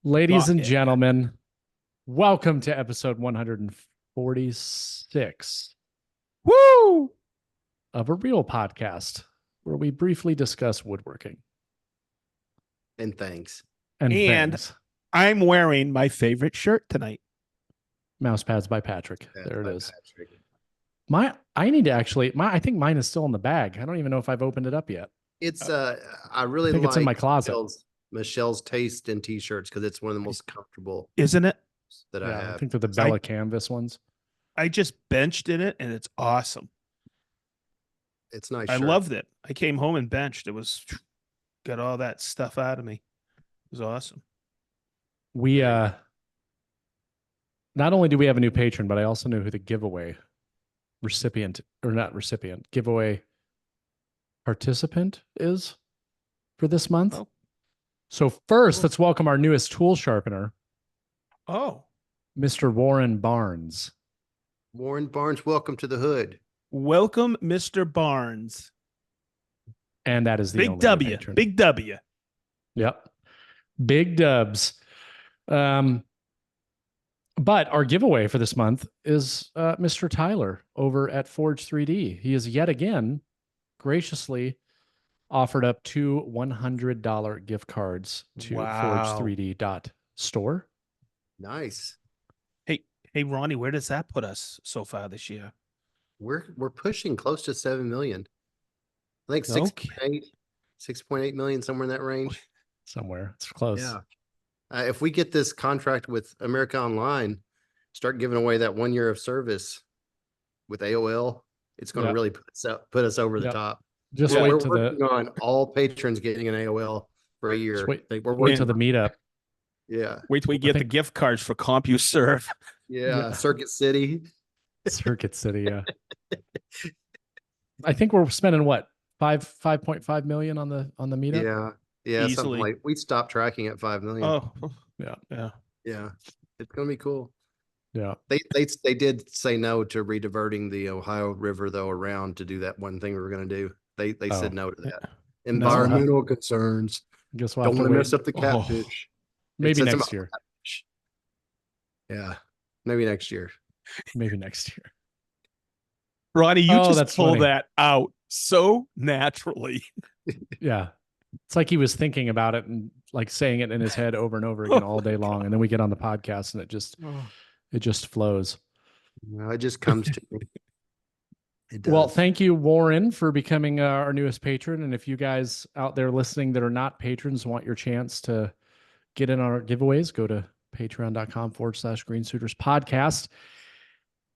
Ladies and Yeah. gentlemen, welcome to episode 146 Woo! of a real podcast where we briefly discuss woodworking And thanks. and And things. I'm wearing my favorite shirt tonight. Mouse pads by Patrick. That's There it by is. Patrick. I think mine is still in the bag. I don't even know if I've opened it up yet. It's I really I think like it's in my closet. Michelle's taste in t-shirts because it's one of the most comfortable Isn't it? that I Yeah, I have. think they're the Bella Canvas ones. I just benched in it and it's awesome. It's nice. I shirt. loved it. I came home and benched. It was got all that stuff out of me. It was awesome. We not only do we have a new patron, but I also know who the giveaway giveaway participant is for this month. Oh. So first, let's welcome our newest tool sharpener, Oh, Mr. Warren Barnes. Warren Barnes, welcome to the hood. welcome, Mr. Barnes. And that is the Big only W. patron. Big W. Yep. Big dubs. But our giveaway for this month is Mr. Tyler over at Forge 3D. He has yet again graciously offered up two $100 gift cards to Wow. forge3d.store. Nice. Hey, Ronnie, where does that put us so far this year? We're pushing close to 7 million. I think Okay. 6.8 million, somewhere in that range. Somewhere. It's close. Yeah. If we get this contract with America Online, start giving away that 1 year of service with AOL, it's going to Yep. really put us over the Yep. top. Just We're wait to working on all patrons getting an AOL for a year. We're wait till the meetup. Yeah. Wait till we get the gift cards for CompuServe. Yeah. Circuit City. Circuit City, yeah. I think we're spending what? 5.5 million on the meetup? Yeah. Yeah. Something Easily. like we stopped tracking at 5 million. Oh, Yeah. yeah. Yeah. It's gonna be cool. Yeah. They did say no to rediverting the Ohio River though around to do that one thing we were gonna do. They said no to that. Environmental concerns. Guess we'll Don't have to want to wait. mess up the catfish. Maybe It says next about year. catfish. Yeah. Maybe next year. Maybe next year. Ronnie, you Oh, just that's pull funny. that out so naturally. Yeah. It's like he was thinking about it and like saying it in his head over and over again all day long. And then we get on the podcast and it just flows. No, it just comes to me. It does. Well, thank you, Warren, for becoming our newest patron. And if you guys out there listening that are not patrons want your chance to get in on our giveaways, go to patreon.com/Green Suiters podcast.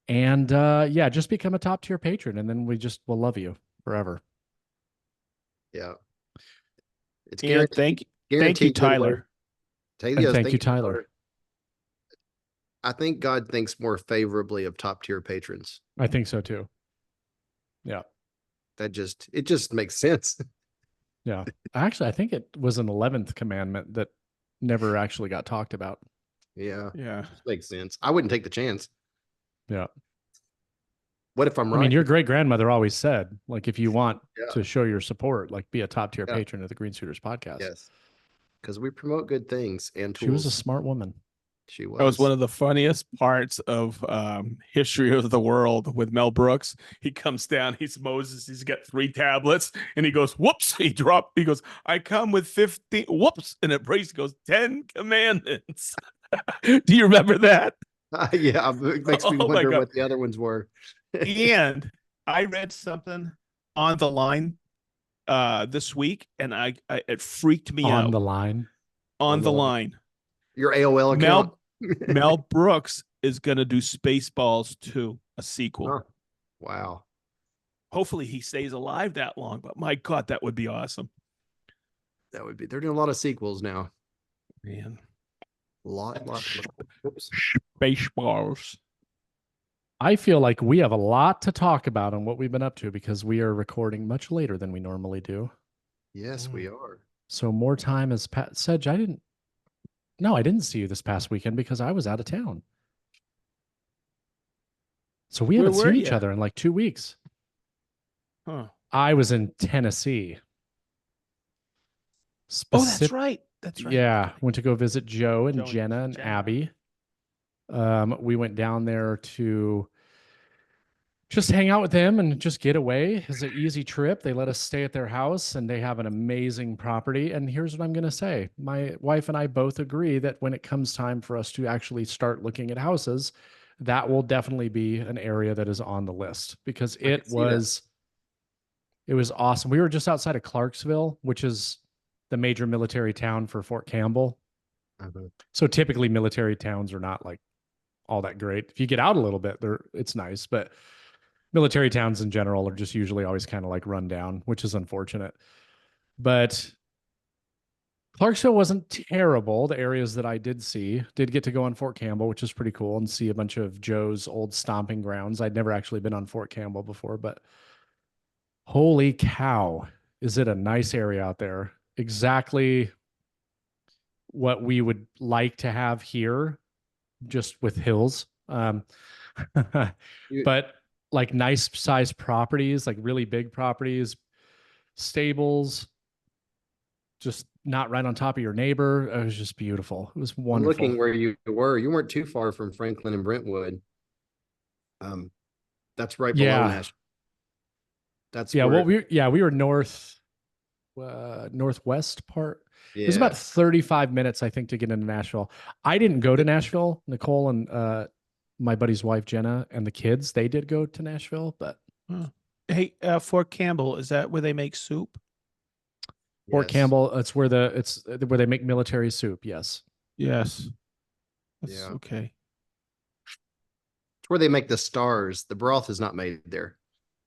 And yeah, just become a top tier patron. And then we'll love you forever. Yeah. It's And guaranteed. thank you, guaranteed Tyler. And thank you, Tyler. I think God thinks more favorably of top tier patrons. I think so too. Yeah. It just makes sense. Yeah. Actually, I think it was an 11th commandment that never actually got talked about. Yeah. Yeah. Makes sense. I wouldn't take the chance. Yeah. What if I'm right? I mean, your great grandmother always said, like, if you want Yeah. to show your support, like, be a top tier Yeah. patron of the Green Suiters podcast. Yes. Because we promote good things and tools. She was a smart woman. She was. That was one of the funniest parts of History of the World with Mel Brooks. He comes down, he's Moses, he's got 3 tablets, and he goes, whoops, he goes, I come with 15, whoops, and it breaks, he goes, 10 commandments. Do you remember that? Yeah, it makes me Oh my wonder God. what the other ones were. And I read something on the line this week, and I it freaked me out. On the line. On the line. Your AOL account. Mel Brooks is going to do Spaceballs 2, a sequel. Huh. Wow. Hopefully he stays alive that long, but my God, that would be awesome. That would be. They're doing a lot of sequels now. Man. A lot. Oops. Spaceballs. I feel like we have a lot to talk about on what we've been up to because we are recording much later than we normally do. Yes, we are. So more time has passed. Sedge, I didn't see you this past weekend because I was out of town. So we haven't seen each other in like 2 weeks. Huh. I was in Tennessee. Oh, that's right. That's right. Yeah, went to go visit Joe and Joe and Jenna and Jenna. Abby. We went down there to just hang out with them and just get away. It's an easy trip. They let us stay at their house and they have an amazing property. And here's what I'm going to say. My wife and I both agree that when it comes time for us to actually start looking at houses, that will definitely be an area that is on the list because it was awesome. We were just outside of Clarksville, which is the major military town for Fort Campbell. So typically military towns are not like all that great. If you get out a little bit, it's nice, but military towns in general are just usually always kind of like run down, which is unfortunate. But Clarksville wasn't terrible. The areas that I did get to go on Fort Campbell, which is pretty cool, and see a bunch of Joe's old stomping grounds. I'd never actually been on Fort Campbell before, but holy cow, is it a nice area out there. Exactly what we would like to have here, just with hills. But like nice size properties, like really big properties, stables, just not right on top of your neighbor. It was just beautiful. It was wonderful. Looking where you were, you weren't too far from Franklin and Brentwood. That's right below Nashville. That's we were northwest part. Yeah. It was about 35 minutes, I think, to get into Nashville. I didn't go to Nashville. Nicole and my buddy's wife, Jenna, and the kids, they did go to Nashville, but. Hey, Fort Campbell, is that where they make soup? Fort Campbell, it's where they make military soup. Yes. Yes. That's okay. It's where they make the stars. The broth is not made there.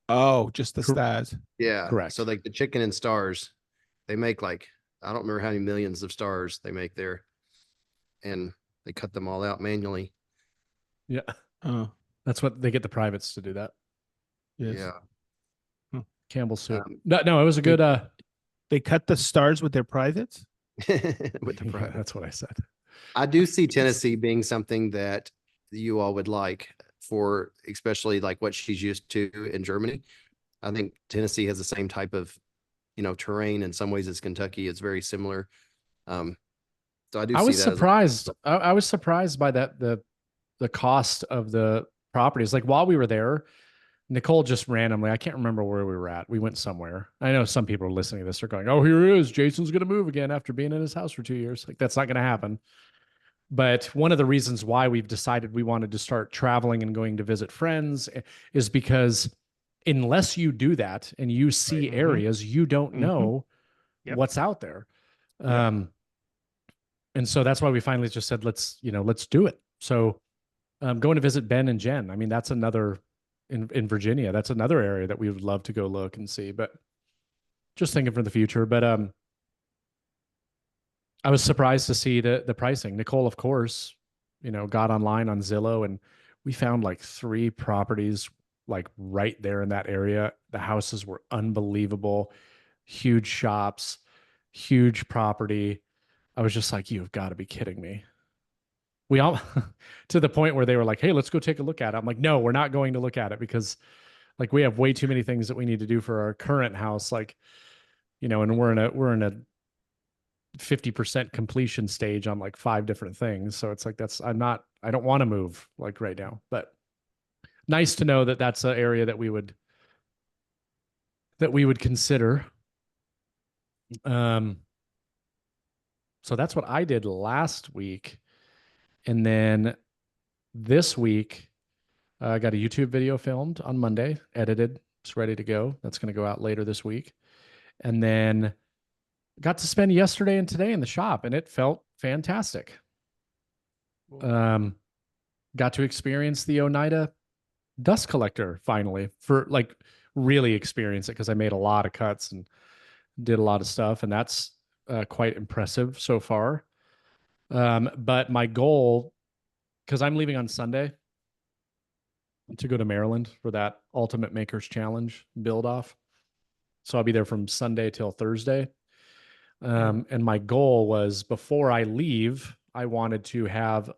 Oh, just the stars. Yeah. Correct. So like the chicken and stars, they make like, I don't remember how many millions of stars they make there. And they cut them all out manually. Yeah. Oh, that's what they get the privates to do that. Yes. Yeah. Campbell soup. No, it was a good, they cut the stars with their privates? With the private. That's what I said. I do see Tennessee being something that you all would like for, especially like what she's used to in Germany. I think Tennessee has the same type of, terrain. In some ways, as Kentucky. It's very similar. So I do. I was surprised. I was surprised by that the cost of the properties. Like while we were there, Nicole just randomly, I can't remember where we were at. We went somewhere. I know some people are listening to this are going, "Oh, here he is. Jason's going to move again after being in his house for 2 years." Like that's not going to happen. But one of the reasons why we've decided we wanted to start traveling and going to visit friends is because unless you do that and you see areas, you don't know what's out there. And so that's why we finally just said, let's do it. So going to visit Ben and Jen. I mean, that's another in Virginia. That's another area that we would love to go look and see, but just thinking for the future. But I was surprised to see the pricing. Nicole, of course, got online on Zillow and we found like 3 properties like right there in that area. The houses were unbelievable, huge shops, huge property. I was just like, you've got to be kidding me. We all to the point where they were like, "Hey, let's go take a look at it." I'm like, "No, we're not going to look at it because like we have way too many things that we need to do for our current house." Like, and we're in a 50% completion stage on like 5 different things. So it's like, I don't want to move like right now, but nice to know that that's an area that we would consider. So that's what I did last week. And then this week, I got a YouTube video filmed on Monday, edited. It's ready to go. That's going to go out later this week. And then got to spend yesterday and today in the shop, and it felt fantastic. Got to experience the Oneida dust collector finally, for like really experience it, because I made a lot of cuts and did a lot of stuff, and that's quite impressive so far. But my goal, because I'm leaving on Sunday to go to Maryland for that Ultimate Makers Challenge build off. So I'll be there from Sunday till Thursday. And my goal was, before I leave, I wanted to have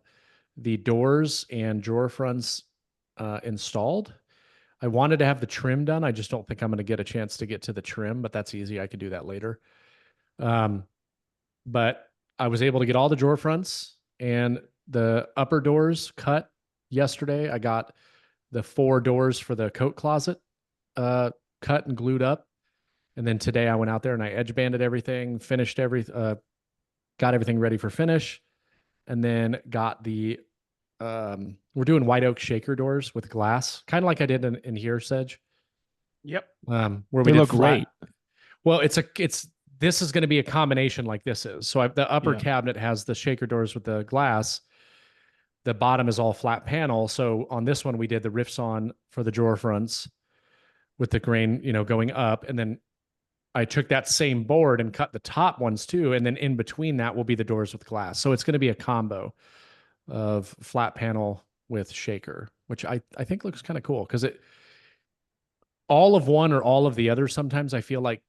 the doors and drawer fronts installed. I wanted to have the trim done. I just don't think I'm going to get a chance to get to the trim, but that's easy. I could do that later. But I was able to get all the drawer fronts and the upper doors cut yesterday. I got the 4 doors for the coat closet cut and glued up. And then today I went out there and I edge banded everything, finished got everything ready for finish. And then got the, we're doing white oak shaker doors with glass, kind of like I did in here, Sedge. Yep. Where They we did look flat. great. Well, this is going to be a combination like this is. So the upper Yeah. cabinet has the shaker doors with the glass. The bottom is all flat panel. So on this one, we did the riffs on for the drawer fronts with the grain, going up. And then I took that same board and cut the top ones too. And then in between that will be the doors with glass. So it's going to be a combo of flat panel with shaker, which I think looks kind of cool because all of one or all of the other, sometimes I feel like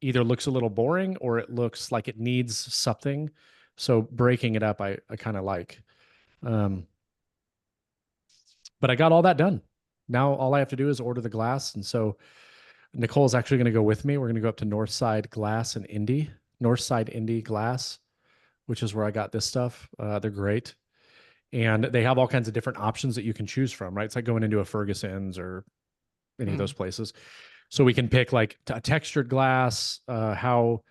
either looks a little boring or it looks like it needs something. So breaking it up, I kind of like. But I got all that done. Now all I have to do is order the glass. And so Nicole's actually going to go with me. We're going to go up to Northside Glass and Northside Indy Glass, which is where I got this stuff. They're great. And they have all kinds of different options that you can choose from, right? It's like going into a Ferguson's or any of those places. So we can pick like a textured glass, how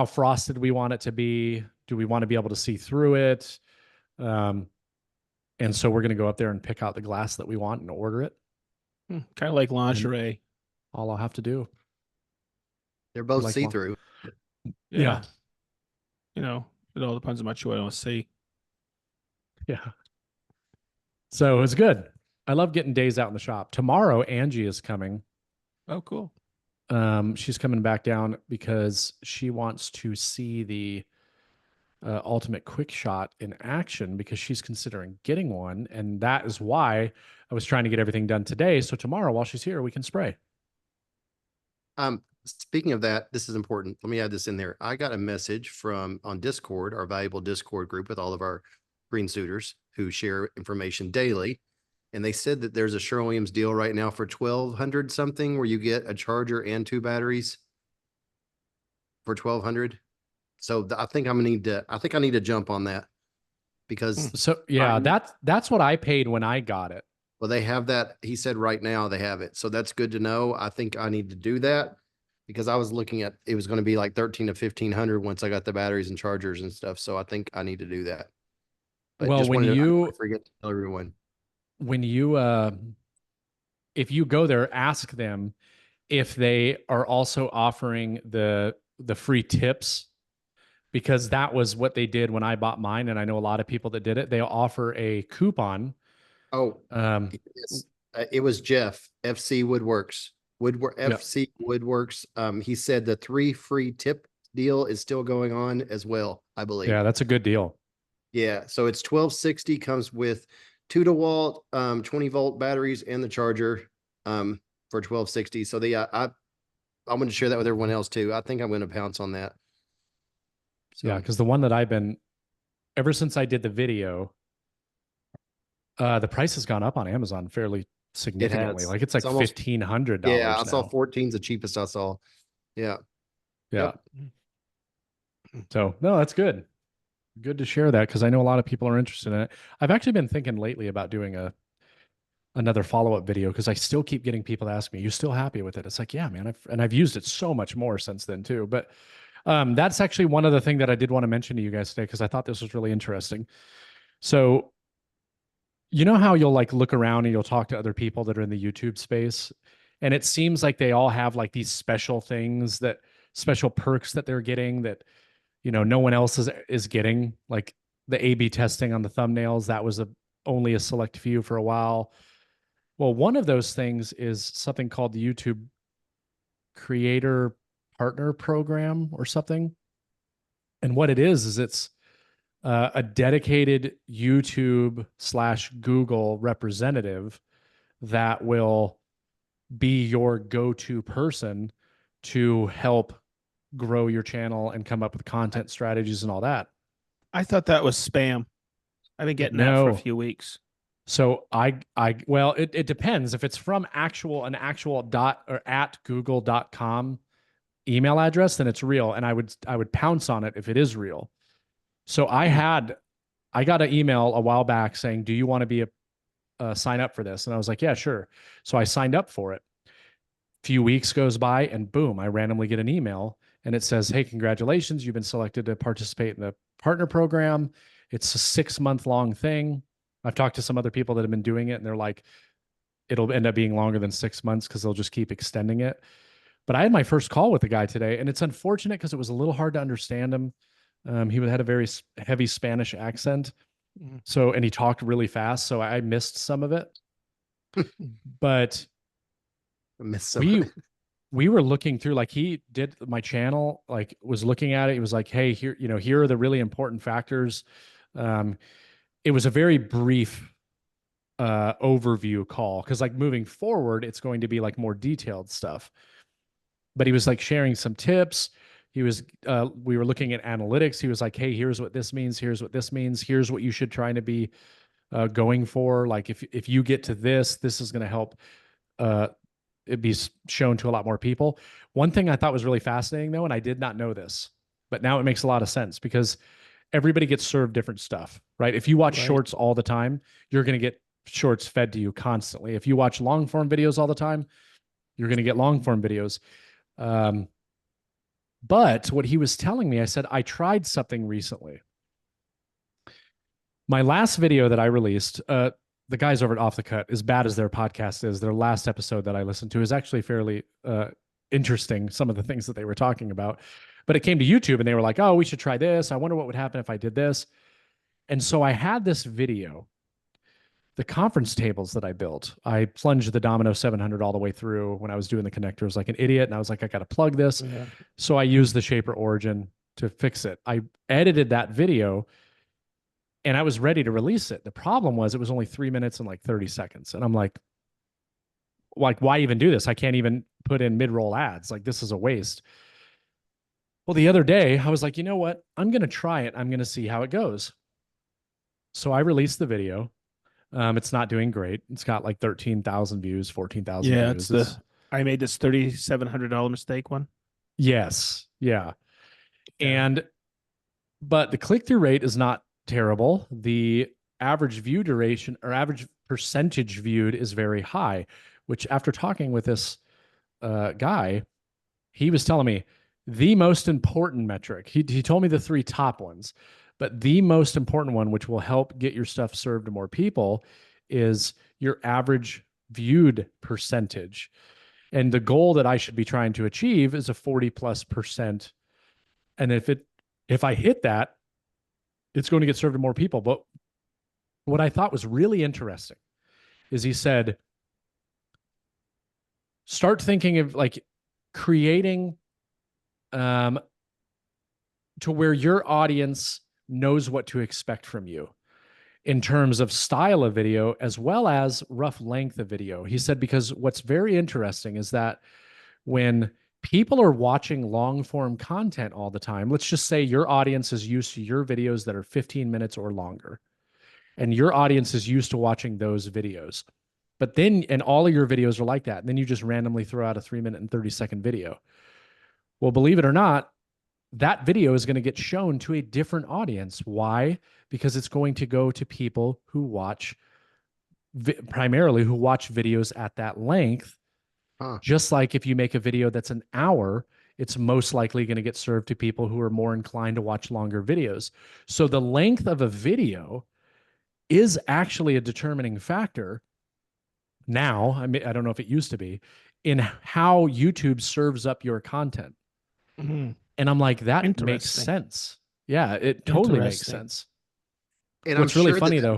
frosted we want it to be. Do we want to be able to see through it? And so we're going to go up there and pick out the glass that we want and order it. Kind of like lingerie. All I'll have to do. They're both Like see-through. Yeah. It all depends on what you want to see. Yeah. So it's good. I love getting days out in the shop. Tomorrow, Angie is coming. Oh, cool. She's coming back down because she wants to see the Ultimate Quick Shot in action because she's considering getting one. And that is why I was trying to get everything done today. So tomorrow, while she's here, we can spray. Speaking of that, this is important. Let me add this in there. I got a message on Discord, our valuable Discord group with all of our green suitors who share information daily. And they said that there's a Sherwin-Williams deal right now for $1,200 something where you get a charger and 2 batteries for $1,200. So I think I need to jump on that because So yeah, that's what I paid when I got it. well, they have that. He said right now they have it. So that's good to know. I think I need to do that because I was looking at, it was going to be like 1,300 to 1,500 once I got the batteries and chargers and stuff. So I think I need to do that. But Well, just when wanted to- I you forget to tell everyone. If you go there, ask them if they are also offering the free tips, because that was what they did when I bought mine. And I know a lot of people that did it. They offer a coupon. Oh, yes. It was Jeff, FC Woodworks. FC Woodworks. He said the 3 free tip deal is still going on as well, I believe. Yeah, that's a good deal. Yeah. So it's $1,260, comes with 2 DeWalt 20-volt batteries and the charger for $1,260. So I'm going to share that with everyone else too. I think I'm going to pounce on that. So, Yeah, because the one that I've been, ever since I did the video, the price has gone up on Amazon fairly significantly. has. Like it's like It's almost- $1,500. yeah, I saw now. 14's the cheapest I saw. Yeah. Yeah. So no, that's good. Good to share that because I know a lot of people are interested in it. I've actually been thinking lately about doing another follow-up video because I still keep getting people to ask me, "You still happy with it?" It's like, yeah, man. I've used it so much more since then too. But that's actually one other thing that I did want to mention to you guys today because I thought this was really interesting. So, you know how you'll like look around and you'll talk to other people that are in the YouTube space, and it seems like they all have like these special things special perks that they're getting that no one else is getting, like the A/B testing on the thumbnails. That was only a select few for a while. Well, one of those things is something called the YouTube Creator Partner Program or something. And what it is it's a dedicated YouTube/Google representative that will be your go-to person to help grow your channel and come up with content strategies and all that. I thought that was spam. I've been getting that for a No. few weeks. So well, it depends. If it's from an actual dot or at google.com email address, then it's real. And I would pounce on it if it is real. So I got an email a while back saying, do you want to be sign up for this? And I was like, yeah, sure. So I signed up for it. Few weeks goes by and boom, I randomly get an email and it says, hey, congratulations, you've been selected to participate in the partner program. It's a 6-month long thing. I've talked to some other people that have been doing it and they're like, it'll end up being longer than 6 months because they'll just keep extending it. But I had my first call with the guy today, and it's unfortunate because it was a little hard to understand him. He had a very heavy Spanish accent. So, and he talked really fast. So I missed some of it, but I missed some. we were looking through, like he did my channel, like was looking at it. He was like, hey, here, here are the really important factors. It was a very brief overview call. Cause like moving forward, it's going to be like more detailed stuff, but he was like sharing some tips. We were looking at analytics. He was like, hey, here's what this means. Here's what this means. Here's what you should try to be going for. Like if you get to this is going to help it be shown to a lot more people. One thing I thought was really fascinating though, and I did not know this, but now it makes a lot of sense because everybody gets served different stuff, right? If you watch shorts all the time, you're going to get shorts fed to you constantly. If you watch long form videos all the time, you're going to get long form videos. But what he was telling me, I said, I tried something recently. My last video that I released, the guys over at Off the Cut, as bad as their podcast is, their last episode that I listened to is actually fairly interesting, some of the things that they were talking about. But it came to YouTube and they were like, oh, we should try this. I wonder what would happen if I did this. And so I had this video, the conference tables that I built. I plunged the Domino 700 all the way through when I was doing the connectors like an idiot. And I was like, I got to plug this. Yeah. So I used the Shaper Origin to fix it. I edited that video and I was ready to release it. The problem was it was only 3 minutes and like 30 seconds. And I'm like, why even do this? I can't even put in mid-roll ads. Like, this is a waste. Well, the other day I was like, you know what? I'm going to try it. I'm going to see how it goes. So I released the video. It's not doing great. It's got like 13,000 views, 14,000 views. It's I made this $3,700 mistake one. Yes. Yeah. But the click-through rate is not terrible. The average view duration or average percentage viewed is very high, which after talking with this guy, he was telling me the most important metric. He told me the 3 top ones, but the most important one, which will help get your stuff served to more people, is your average viewed percentage. And the goal that I should be trying to achieve is a 40+%. And if I hit that, it's going to get served to more people. But what I thought was really interesting is he said, start thinking of like creating to where your audience knows what to expect from you in terms of style of video as well as rough length of video. He said, because what's very interesting is that when people are watching long form content all the time, let's just say your audience is used to your videos that are 15 minutes or longer, and your audience is used to watching those videos. But then, and all of your videos are like that. And then you just randomly throw out a 3-minute and 30-second video. Well, believe it or not, that video is going to get shown to a different audience. Why? Because it's going to go to people who watch, primarily who watch videos at that length. Just like if you make a video that's an hour, it's most likely going to get served to people who are more inclined to watch longer videos. So the length of a video is actually a determining factor now. I mean, I don't know if it used to be, in how YouTube serves up your content. Mm-hmm. And I'm like, that makes sense. Yeah, it totally makes sense. And what's really funny though,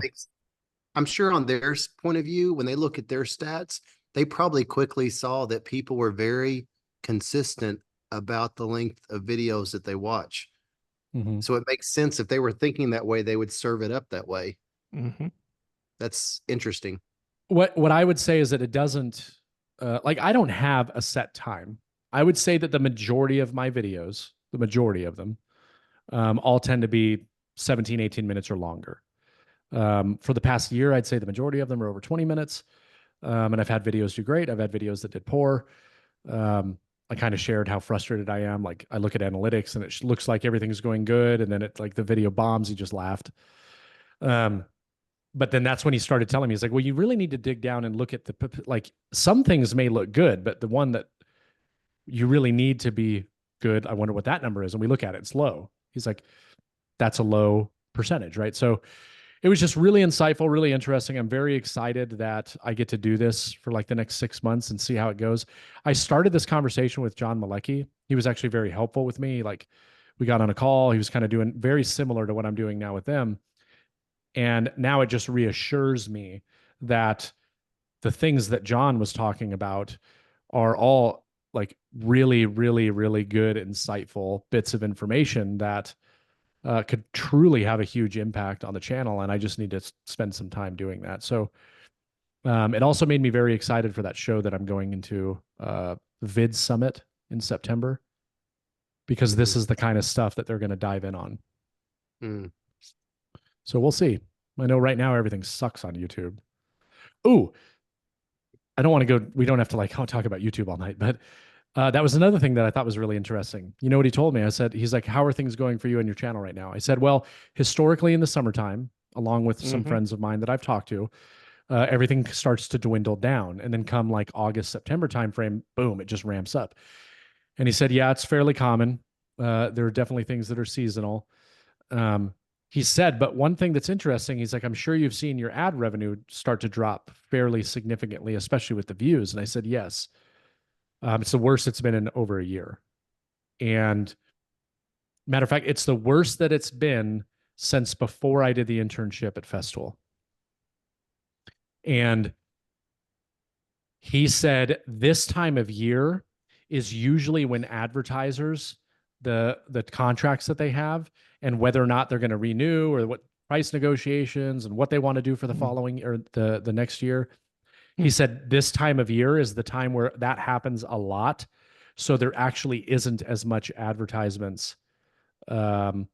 I'm sure on their point of view, when they look at their stats, they probably quickly saw that people were very consistent about the length of videos that they watch. Mm-hmm. So it makes sense if they were thinking that way, they would serve it up that way. Mm-hmm. That's interesting. What I would say is that it doesn't, like I don't have a set time. I would say that the majority of my videos, the majority of them, all tend to be 17, 18 minutes or longer. For the past year, I'd say the majority of them are over 20 minutes. And I've had videos do great. I've had videos that did poor. I kind of shared how frustrated I am. Like I look at analytics and it looks like everything's going good, and then it like the video bombs. He just laughed. But then that's when he started telling me, he's like, well, you really need to dig down and look at like some things may look good, but the one that you really need to be good, I wonder what that number is. And we look at it, it's low. He's like, that's a low percentage, right? So it was just really insightful, really interesting. I'm very excited that I get to do this for like the next 6 months and see how it goes. I started this conversation with John Malecki. He was actually very helpful with me. Like we got on a call. He was kind of doing very similar to what I'm doing now with them. And now it just reassures me that the things that John was talking about are all like really, really, really good, insightful bits of information that could truly have a huge impact on the channel. And I just need to spend some time doing that. So it also made me very excited for that show that I'm going into, Vid Summit in September, because this is the kind of stuff that they're going to dive in on. So we'll see. I know right now everything sucks on YouTube. Ooh, I don't want to go. We don't have to like talk about YouTube all night, but that was another thing that I thought was really interesting. You know what he told me? I said, he's like, how are things going for you and your channel right now? I said, well, historically in the summertime, along with some friends of mine that I've talked to, everything starts to dwindle down. And then come like August, September timeframe, boom, it just ramps up. And he said, yeah, it's fairly common. There are definitely things that are seasonal. He said, but one thing that's interesting, he's like, I'm sure you've seen your ad revenue start to drop fairly significantly, especially with the views. And I said, yes. It's the worst it's been in over a year. And matter of fact, it's the worst that it's been since before I did the internship at Festool. And he said this time of year is usually when advertisers, the contracts that they have and whether or not they're going to renew or what price negotiations and what they want to do for the following or the next year. He said this time of year is the time where that happens a lot. So there actually isn't as much advertisements. There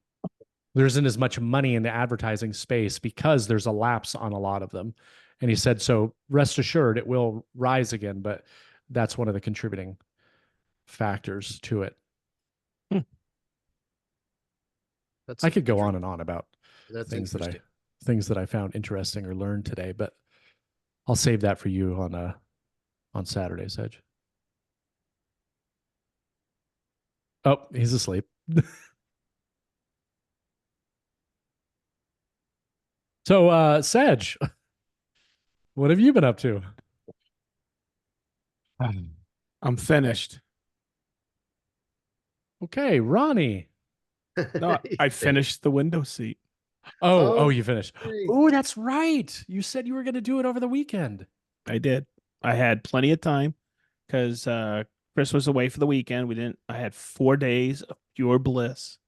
isn't as much money in the advertising space because there's a lapse on a lot of them. And he said, so rest assured it will rise again, but that's one of the contributing factors to it. I could go on and on about things that I found interesting or learned today, but I'll save that for you on Saturday, Sedge. Oh, he's asleep. So, Sedge, what have you been up to? I'm finished. Okay, Ronnie. No, I finished the window seat. Oh, you finished. Oh, that's right. You said you were going to do it over the weekend. I did. I had plenty of time because Chris was away for the weekend. I had 4 days of pure bliss.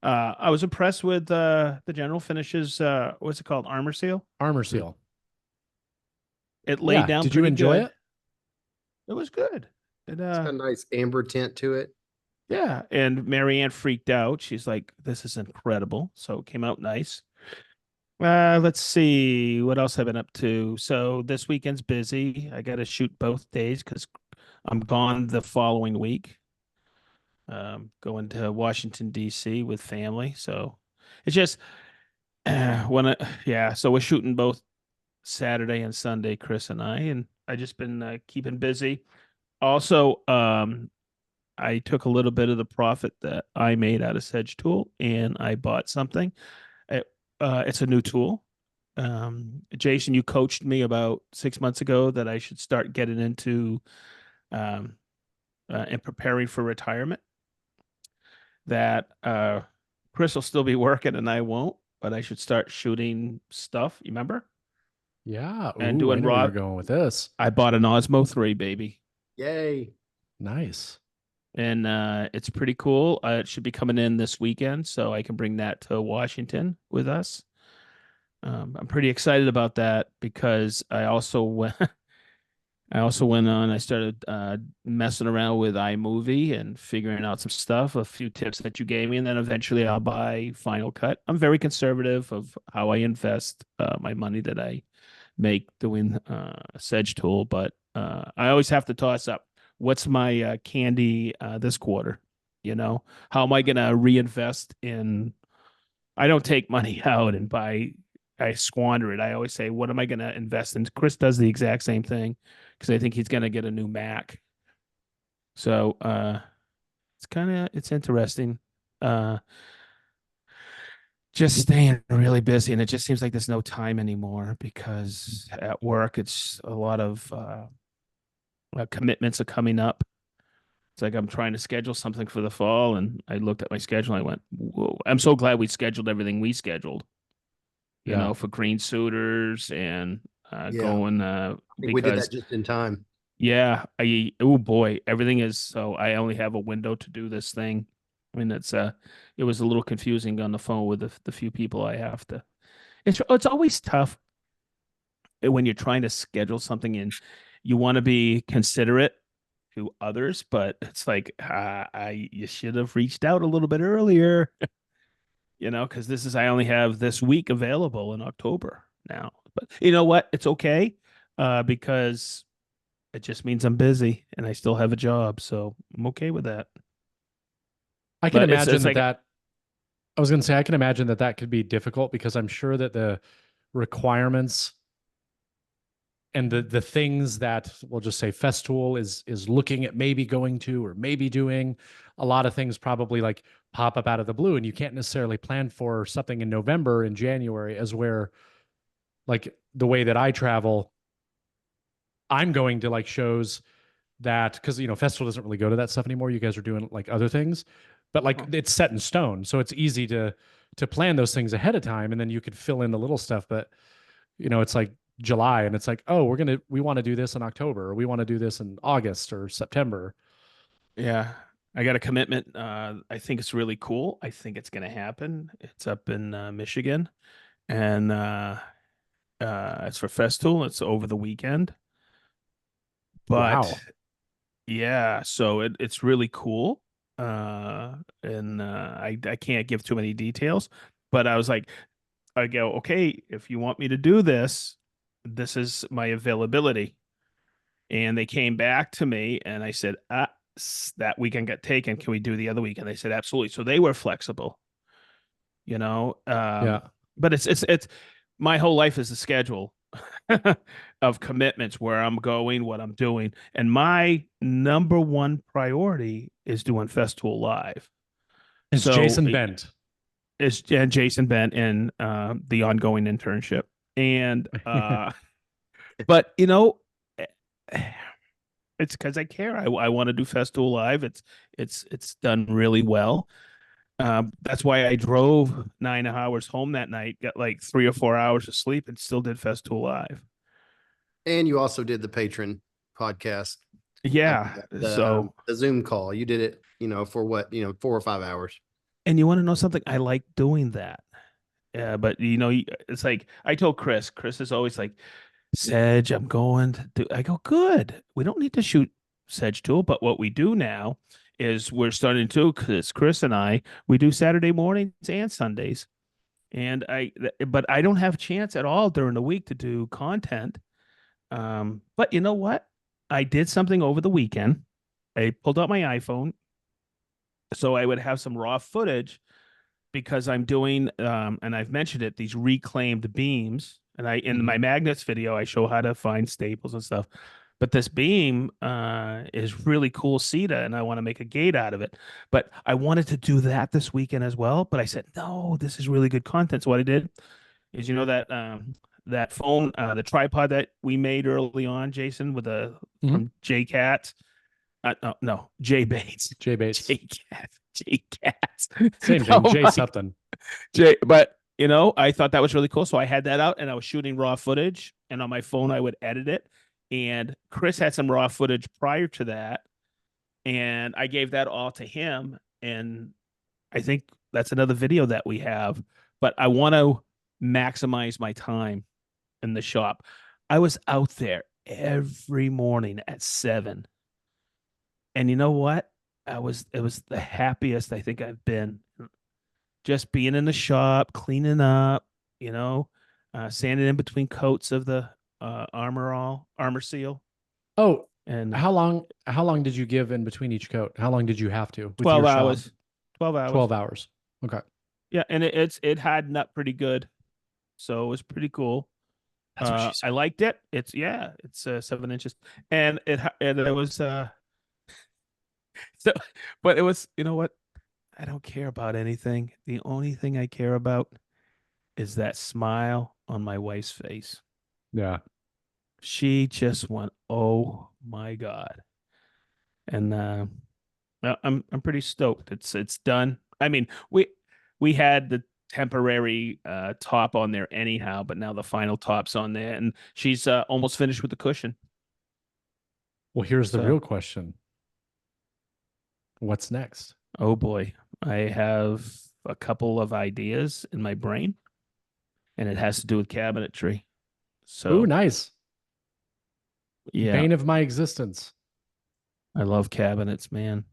I was impressed with the general finishes. What's it called? Armor seal? Armor seal. It laid down. Did you enjoy it? It was good. It's got a nice amber tint to it. Yeah. And Marianne freaked out. She's like, this is incredible. So it came out nice. Let's see what else I've been up to. So this weekend's busy. I got to shoot both days because I'm gone the following week. Going to Washington, D.C. with family. So it's just so we're shooting both Saturday and Sunday, Chris and I just been keeping busy. Also, I took a little bit of the profit that I made out of Sedge tool and I bought something. It's a new tool. Jason, you coached me about 6 months ago that I should start getting into and preparing for retirement. That Chris will still be working and I won't, but I should start shooting stuff. You remember? Yeah. And doing I know where you're going with this. I bought an Osmo 3, baby. Yay. Nice. And it's pretty cool. It should be coming in this weekend, so I can bring that to Washington with us. I'm pretty excited about that because I also went on. I started messing around with iMovie and figuring out some stuff, a few tips that you gave me, and then eventually I'll buy Final Cut. I'm very conservative of how I invest my money that I make doing Sedge tool, but I always have to toss up what's my candy this quarter? You know, how am I going to reinvest in? I don't take money out and buy. I squander it. I always say, what am I going to invest in? Chris does the exact same thing because I think he's going to get a new Mac. So it's interesting. Uh, just staying really busy, and it just seems like there's no time anymore because at work it's a lot of commitments are coming up. It's like I'm trying to schedule something for the fall, and I looked at my schedule and I went, "Whoa!" I'm so glad we scheduled everything we scheduled. You Yeah. know, for green suitors and Yeah. going I think we did because that just in time. yeah, oh boy, everything is so I only have a window to do this thing. I mean, it was a little confusing on the phone with the few people I have to. It's always tough when you're trying to schedule something and you want to be considerate to others, but it's like I you should have reached out a little bit earlier, you know, because I only have this week available in October now. But you know what? It's okay, because it just means I'm busy and I still have a job, so I'm okay with that. I can But imagine it's that like that I was going to say I can imagine that that could be difficult because I'm sure that the requirements and the things that we'll just say Festool is looking at maybe going to or maybe doing, a lot of things probably like pop up out of the blue, and you can't necessarily plan for something in November and January, as where like the way that I travel, I'm going to like shows that, because Festival doesn't really go to that stuff anymore. You guys are doing like other things, but like it's set in stone, so it's easy to plan those things ahead of time, and then you could fill in the little stuff. But it's like July, and it's like, oh, we want to do this in October, or we want to do this in August or September. yeah, I got a commitment. I think it's really cool. I think it's going to happen. It's up in Michigan, and it's for Festool. It's over the weekend, but Wow. yeah, so it's really cool. And I can't give too many details, but I go, okay, if you want me to do this, this is my availability. And they came back to me and I said, that weekend got taken. Can we do the other weekend? They said, absolutely. So they were flexible, you know. Yeah. But it's my whole life is a schedule of commitments where I'm going, what I'm doing. And my number one priority is doing Festool Live. It's So Jason Bent. it's and Jason Bent in the ongoing internship. And but it's because I care. I want to do Festool Live. It's done really well. That's why I drove 9 hours home that night, got like 3 or 4 hours of sleep, and still did Festool Live. And you also did the patron podcast, Yeah. So, the Zoom call. You did it, for what, 4 or 5 hours. and you want to know something? I like doing that. Yeah, but it's like I told Chris. Chris is always like, Sedge, I'm going to do. I go, good. We don't need to shoot Sedge tool, but what we do now is we're starting to, because Chris and we do Saturday mornings and Sundays. And but I don't have a chance at all during the week to do content. But you know what? I did something over the weekend. I pulled out my iPhone so I would have some raw footage because I'm doing, and I've mentioned it, these reclaimed beams. And in my magnets video, I show how to find staples and stuff. But this beam is really cool CETA, and I want to make a gate out of it. But I wanted to do that this weekend as well. But I said, no, this is really good content. So what I did is, that phone, the tripod that we made early on, Jason, with from J Cat. No, Jay Bates. Jay Bates. J Cat. J Cats. Same thing. Jay something. Jay, but I thought that was really cool. So I had that out and I was shooting raw footage, and on my phone I would edit it. And Chris had some raw footage prior to that, and I gave that all to him. And I think that's another video that we have. But I want to maximize my time in the shop. I was out there every morning at 7. And you know what? It was the happiest I think I've been. Just being in the shop, cleaning up, sanding in between coats of the armor seal. Oh, And How long did you give in between each coat? How long did you have to with 12 your shop? hours. 12 hours. 12 hours. Okay. Yeah, and it hardened up pretty good, so it was pretty cool. That's what she said. I liked it. It's 7 inches, and it was so, but it was, you know what? I don't care about anything. The only thing I care about is that smile on my wife's face. Yeah. She just went, "Oh my God!" And I'm pretty stoked. It's done. I mean, we had the temporary top on there anyhow, but now the final top's on there, and she's almost finished with the cushion. Well, here's the So- real question. What's next? Oh boy, I have a couple of ideas in my brain, and it has to do with cabinetry. So Ooh, nice. yeah, Bane of my existence. I love cabinets, man.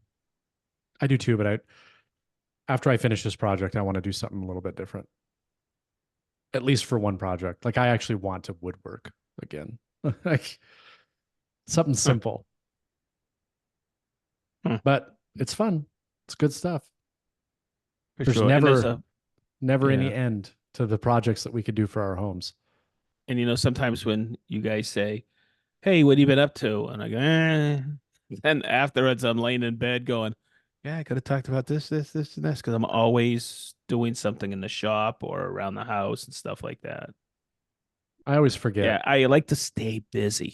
I do too, but after I finish this project, I want to do something a little bit different. At least for one project. Like I actually want to woodwork again. Like something simple. Hmm. But it's fun. It's good stuff. For There's sure. And never any Yeah. end to the projects that we could do for our homes. and sometimes when you guys say, "Hey, what have you been up to?" and I go, "Eh," then afterwards I'm laying in bed going, "Yeah, I could have talked about this, and this, because I'm always doing something in the shop or around the house and stuff like that. I always forget. Yeah, I like to stay busy,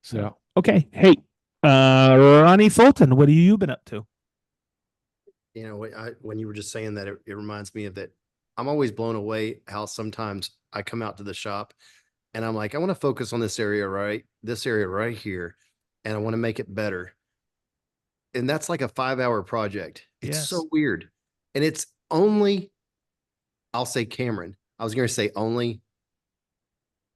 So Yeah. okay, hey, Ronnie Fulton, what have you been up to? You know, when you were just saying that, it reminds me of that. I'm always blown away how sometimes I come out to the shop and I'm like, I want to focus on this area right here, and I want to make it better. And that's like a 5-hour project. It's Yes. so weird. And it's only, I'll say Cameron. I was going to say only,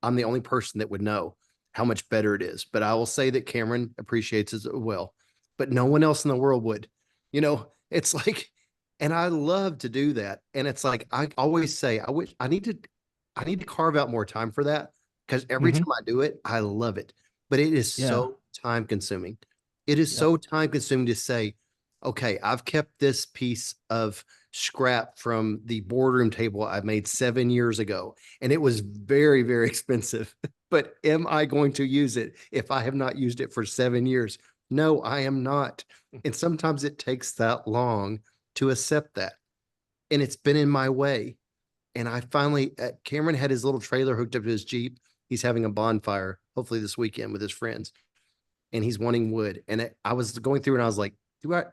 I'm the only person that would know how much better it is. But I will say that Cameron appreciates it well, but no one else in the world would. It's like, and I love to do that. And it's like I always say, I need to carve out more time for that, because every Mhm. time I do it, I love it. But it is Yeah. so time consuming. It is Yep. so time consuming to say, okay, I've kept this piece of scrap from the boardroom table I made 7 years ago, and it was very, very expensive. But am I going to use it if I have not used it for 7 years? No, I am not. And sometimes it takes that long to accept that. And it's been in my way. And I finally, Cameron had his little trailer hooked up to his Jeep. He's having a bonfire, hopefully this weekend with his friends, and he's wanting wood. And I was going through and I was like,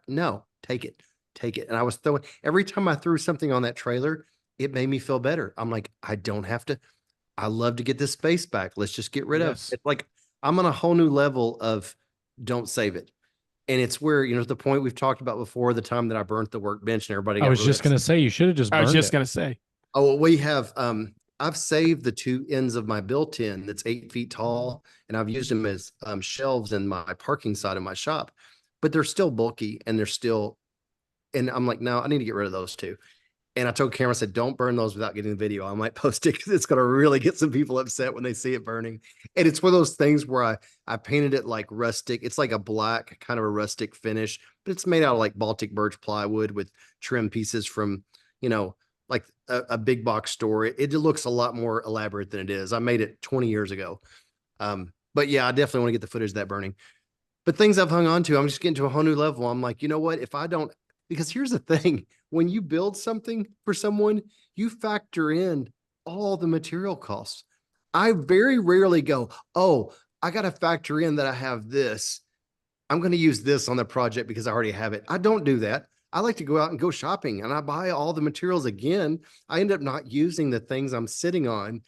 no, take it, take it. And I was throwing, every time I threw something on that trailer, it made me feel better. I'm like, I don't have to, I love to get this space back. Let's just get rid of Yes. it. It's like, I'm on a whole new level of don't save it. And it's where, the point we've talked about before, the time that I burnt the workbench and everybody I got was really just going to say, you should have just I was burned just it. gonna say. Oh, well, we have, I've saved the two ends of my built-in that's 8 feet tall, and I've used them as shelves in my parking side of my shop, but they're still bulky and and I'm like, no, I need to get rid of those two. And I told Cameron, I said, don't burn those without getting the video. I might post it because it's going to really get some people upset when they see it burning. And it's one of those things where I painted it like rustic. It's like a black, kind of a rustic finish, but it's made out of like Baltic birch plywood with trim pieces from, like a big box store. It looks a lot more elaborate than it is. I made it 20 years ago. But yeah, I definitely want to get the footage of that burning. But things I've hung on to, I'm just getting to a whole new level. I'm like, you know what? If I don't, because here's the thing, when you build something for someone, you factor in all the material costs. I very rarely go, oh, I got to factor in that I have this. I'm going to use this on the project because I already have it. I don't do that. I like to go out and go shopping, and I buy all the materials again. I end up not using the things I'm sitting on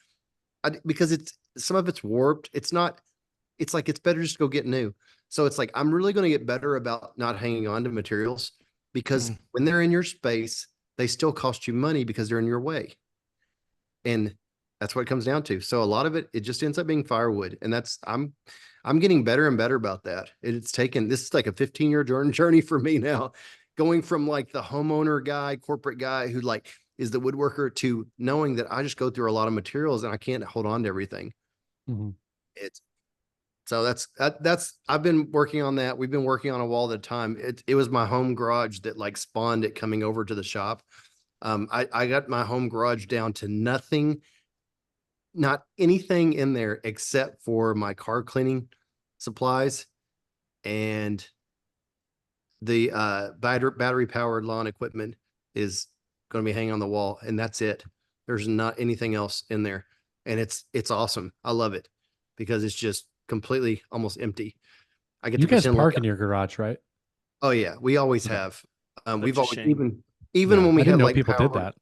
because some of it's warped. It's like, it's better just to go get new. So it's like, I'm really going to get better about not hanging on to materials, because when they're in your space, they still cost you money because they're in your way. And that's what it comes down to. So a lot of it just ends up being firewood. And I'm getting better and better about that. This is like a 15-year journey for me now, going from like the homeowner guy, corporate guy who like is the woodworker, to knowing that I just go through a lot of materials and I can't hold on to everything. Mhm. So that's I've been working on that. We've been working on a wall at a time. It was my home garage that like spawned it coming over to the shop. I got my home garage down to nothing, not anything in there except for my car cleaning supplies and the battery powered lawn equipment is going to be hanging on the wall, and that's it. There's not anything else in there, and it's awesome. I love it because it's just completely almost empty. I get You to guys pretend park like in your garage, right? oh yeah, we always Okay. have. Such We've a always shame. even Yeah, when we I didn't had know like people did power, that.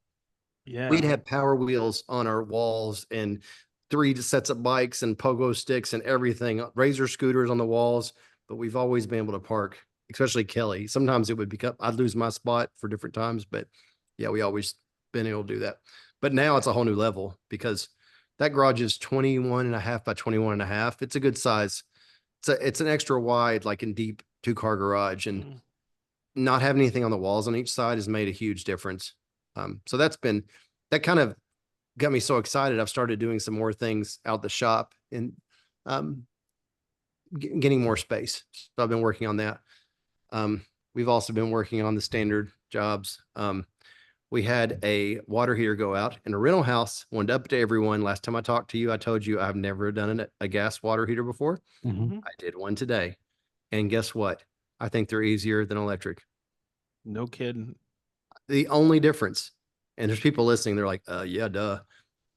Yeah. we'd have power wheels on our walls and 3 sets of bikes and pogo sticks and everything, razor scooters on the walls. But we've always been able to park, especially Kelly. Sometimes it would become, I'd lose my spot for different times, but yeah, we always been able to do that. But now it's a whole new level because that garage is 21.5 by 21.5. It's a good size. It's an extra wide, like in deep 2-car garage, and Mm. not having anything on the walls on each side has made a huge difference. So that kind of got me so excited. I've started doing some more things out the shop and getting more space. So I've been working on that. We've also been working on the standard jobs. We had a water heater go out in a rental house. Went up to everyone. Last time I talked to you, I told you I've never done a gas water heater before. Mhm. I did one today. And guess what? I think they're easier than electric. No kidding. The only difference, and there's people listening, they're like, yeah, duh.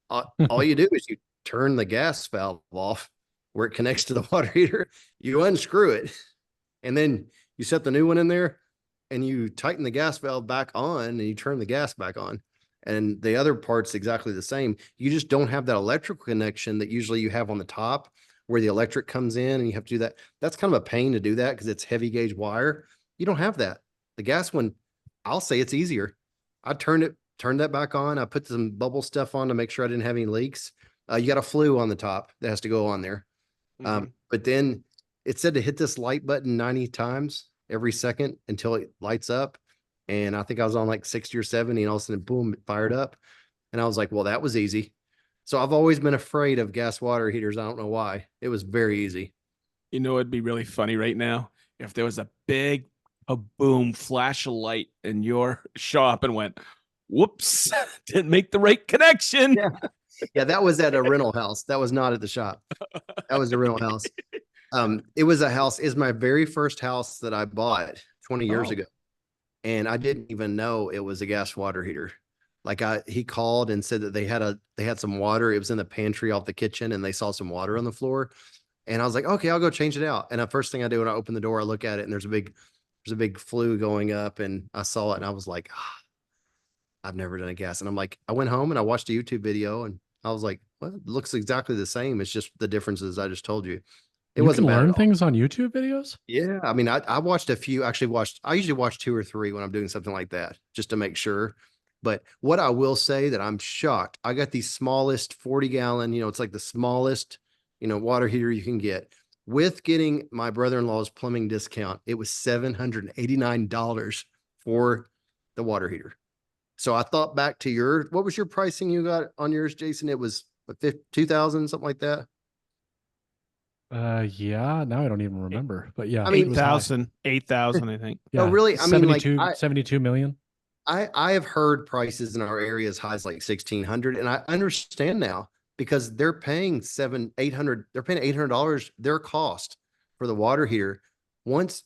All you do is you turn the gas valve off where it connects to the water heater. You unscrew it, and then you set the new one in there, and you tighten the gas valve back on, and you turn the gas back on. And the other part's exactly the same. You just don't have that electrical connection that usually you have on the top where the electric comes in and you have to do that. That's kind of a pain to do that because it's heavy gauge wire. You don't have that. The gas one, I'll say it's easier. I turned that back on. I put some bubble stuff on to make sure I didn't have any leaks. You got a flue on the top that has to go on there. Mhm. But then it said to hit this light button 90 times every second until it lights up. And I think I was on like 60 or 70, and all of a sudden, boom, it fired up. And I was like, well, that was easy. So I've always been afraid of gas water heaters. I don't know why. It was very easy. You know, it'd be really funny right now if there was a big, a boom flash of light in your shop and went, whoops, didn't make the right connection. Yeah. Yeah, that was at a rental house. That was not at the shop. That was a rental house. It was a house, is my very first house that I bought 20 years Oh. ago. And I didn't even know it was a gas water heater. Like he called and said that they had some water. It was in the pantry off the kitchen, and they saw some water on the floor. And I was like, okay, I'll go change it out. And the first thing I do when I open the door, I look at it, and there's a big flue going up, and I saw it, and I was like, I've never done a gas. And I'm like, I went home and I watched a YouTube video, and I was like, well, it looks exactly the same. It's just the differences I just told you. It You wasn't can bad at learn all. things on YouTube videos. Yeah, I mean, I watched a few. I usually watch 2 or 3 when I'm doing something like that, just to make sure. But what I will say that I'm shocked, I got the smallest 40-gallon. It's like the smallest, water heater you can get. With getting my brother-in-law's plumbing discount, it was $789 for the water heater. So I thought back to what was your pricing you got on yours, Jason? It was 2,000, something like that. Yeah, now I don't even remember, but yeah, I mean, it was high. 8,000, I think. No, Yeah, really, I mean, like 72 million. I have heard prices in our area as high as like 1,600, and I understand now because they're paying $800. They're paying $800 their cost for the water heater. Once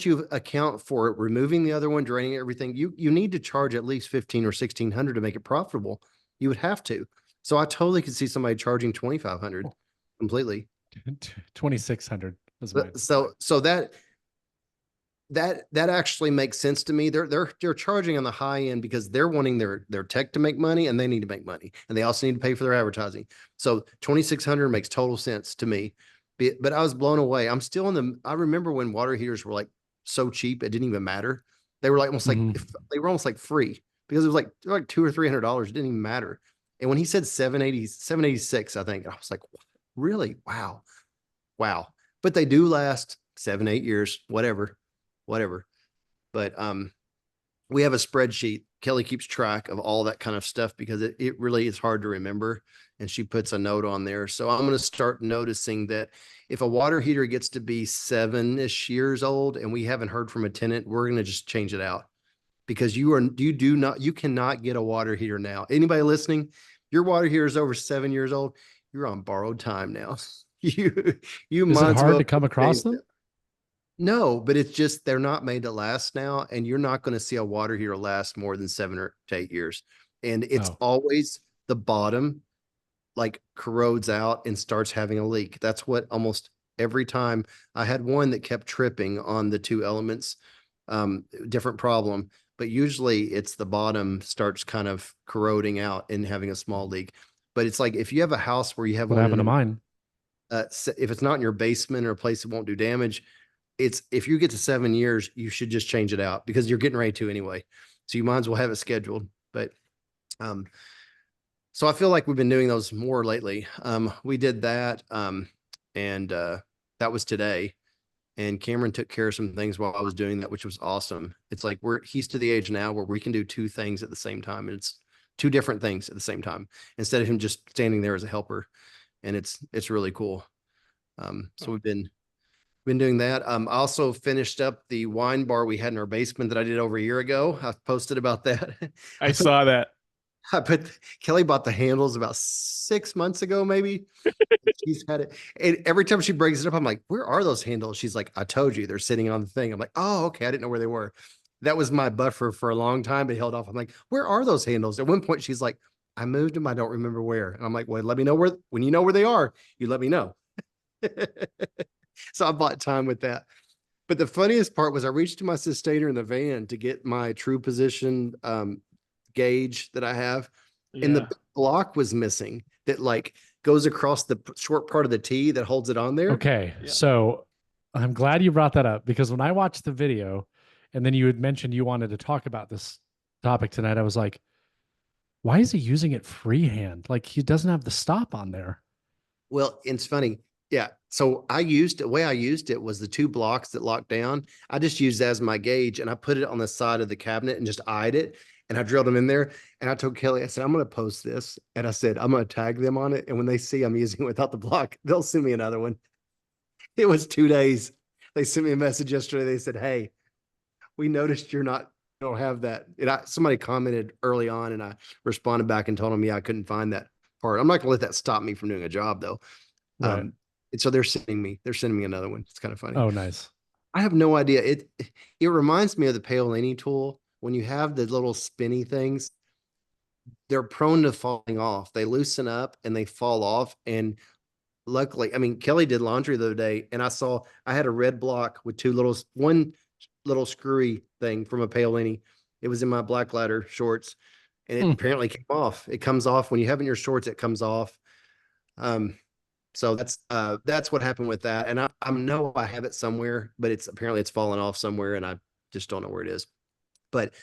you account for it, removing the other one, draining everything, you need to charge at least 1,500 or 1,600 to make it profitable. You would have to. So I totally could see somebody charging 2,500 completely. 2,600 was But- my So that actually makes sense to me. They're charging on the high end because they're wanting their tech to make money, and they need to make money, and they also need to pay for their advertising. So 2,600 makes total sense to me. But I was blown away. I remember when water heaters were like so cheap, it didn't even matter. They were like almost like they were almost like free because it was like they're like $200 or $300. It didn't even matter. And when he said 786, I think I was like, really? Wow. But they do last 7-8 years, whatever. But we have a spreadsheet. Kelly keeps track of all that kind of stuff because it really is hard to remember. and she puts a note on there. So I'm going to start noticing that if a water heater gets to be 7-ish years old and we haven't heard from a tenant, we're going to just change it out, because you cannot get a water heater now. Anybody listening, your water heater is over 7 years old, you're on borrowed time now. you Is might it as hard well to come across change them? it. No, but it's just they're not made to last now, and you're not going to see a water heater last more than 7 or 8 years. And it's Oh. always the bottom like corrodes out and starts having a leak. That's what almost every time. I had one that kept tripping on the 2 elements, different problem, but usually it's the bottom starts kind of corroding out and having a small leak. But it's like if you have a house where you have What one happened to in mine? if it's not in your basement or a place that won't do damage, if you get to 7 years, you should just change it out because you're getting ready to anyway. So you might as well have it scheduled. But so I feel like we've been doing those more lately. We did that, and that was today. And Cameron took care of some things while I was doing that, which was awesome. It's like he's to the age now where we can do 2 things at the same time. And it's 2 different things at the same time instead of him just standing there as a helper. And it's really cool. So we've been doing that. I also finished up the wine bar we had in our basement that I did over a year ago. I posted about that. I saw that. Kelly bought the handles about 6 months ago, maybe. She's had it. And every time she brings it up, I'm like, where are those handles? She's like, I told you they're sitting on the thing. I'm like, oh, okay. I didn't know where they were. That was my buffer for a long time, but held off. I'm like, where are those handles? At one point, she's like, I moved them. I don't remember where. And I'm like, well, let me know when you know where they are, you let me know. So I bought time with that. But the funniest part was I reached to my sustainer in the van to get my true position gauge that I have. And the block was missing that like goes across the short part of the T that holds it on there. Okay. Yeah. So I'm glad you brought that up, because when I watched the video and then you had mentioned you wanted to talk about this topic tonight, I was like, why is he using it freehand? Like he doesn't have the stop on there. Well, it's funny. Yeah. So the way I used it was the 2 blocks that locked down. I just used as my gauge and I put it on the side of the cabinet and just eyed it. And I drilled them in there. And I told Kelly, I said, I'm going to post this. And I said, I'm going to tag them on it. And when they see I'm using it without the block, they'll send me another one. It was 2 days. They sent me a message yesterday. They said, hey, we noticed you don't have that. And somebody commented early on and I responded back and told them, yeah, I couldn't find that part. I'm not going to let that stop me from doing a job though. Right. And so they're sending me another one. It's kind of funny. Oh, nice. I have no idea. It reminds me of the Paolini tool. When you have the little spinny things, they're prone to falling off. They loosen up and they fall off. And luckily, I mean, Kelly did laundry the other day and I had a red block with one little screwy thing from a Paolini. It was in my black ladder shorts and it apparently came off. It comes off when you have in your shorts, it comes off. So that's what happened with that. And I know I have it somewhere, but apparently it's fallen off somewhere and I just don't know where it is. But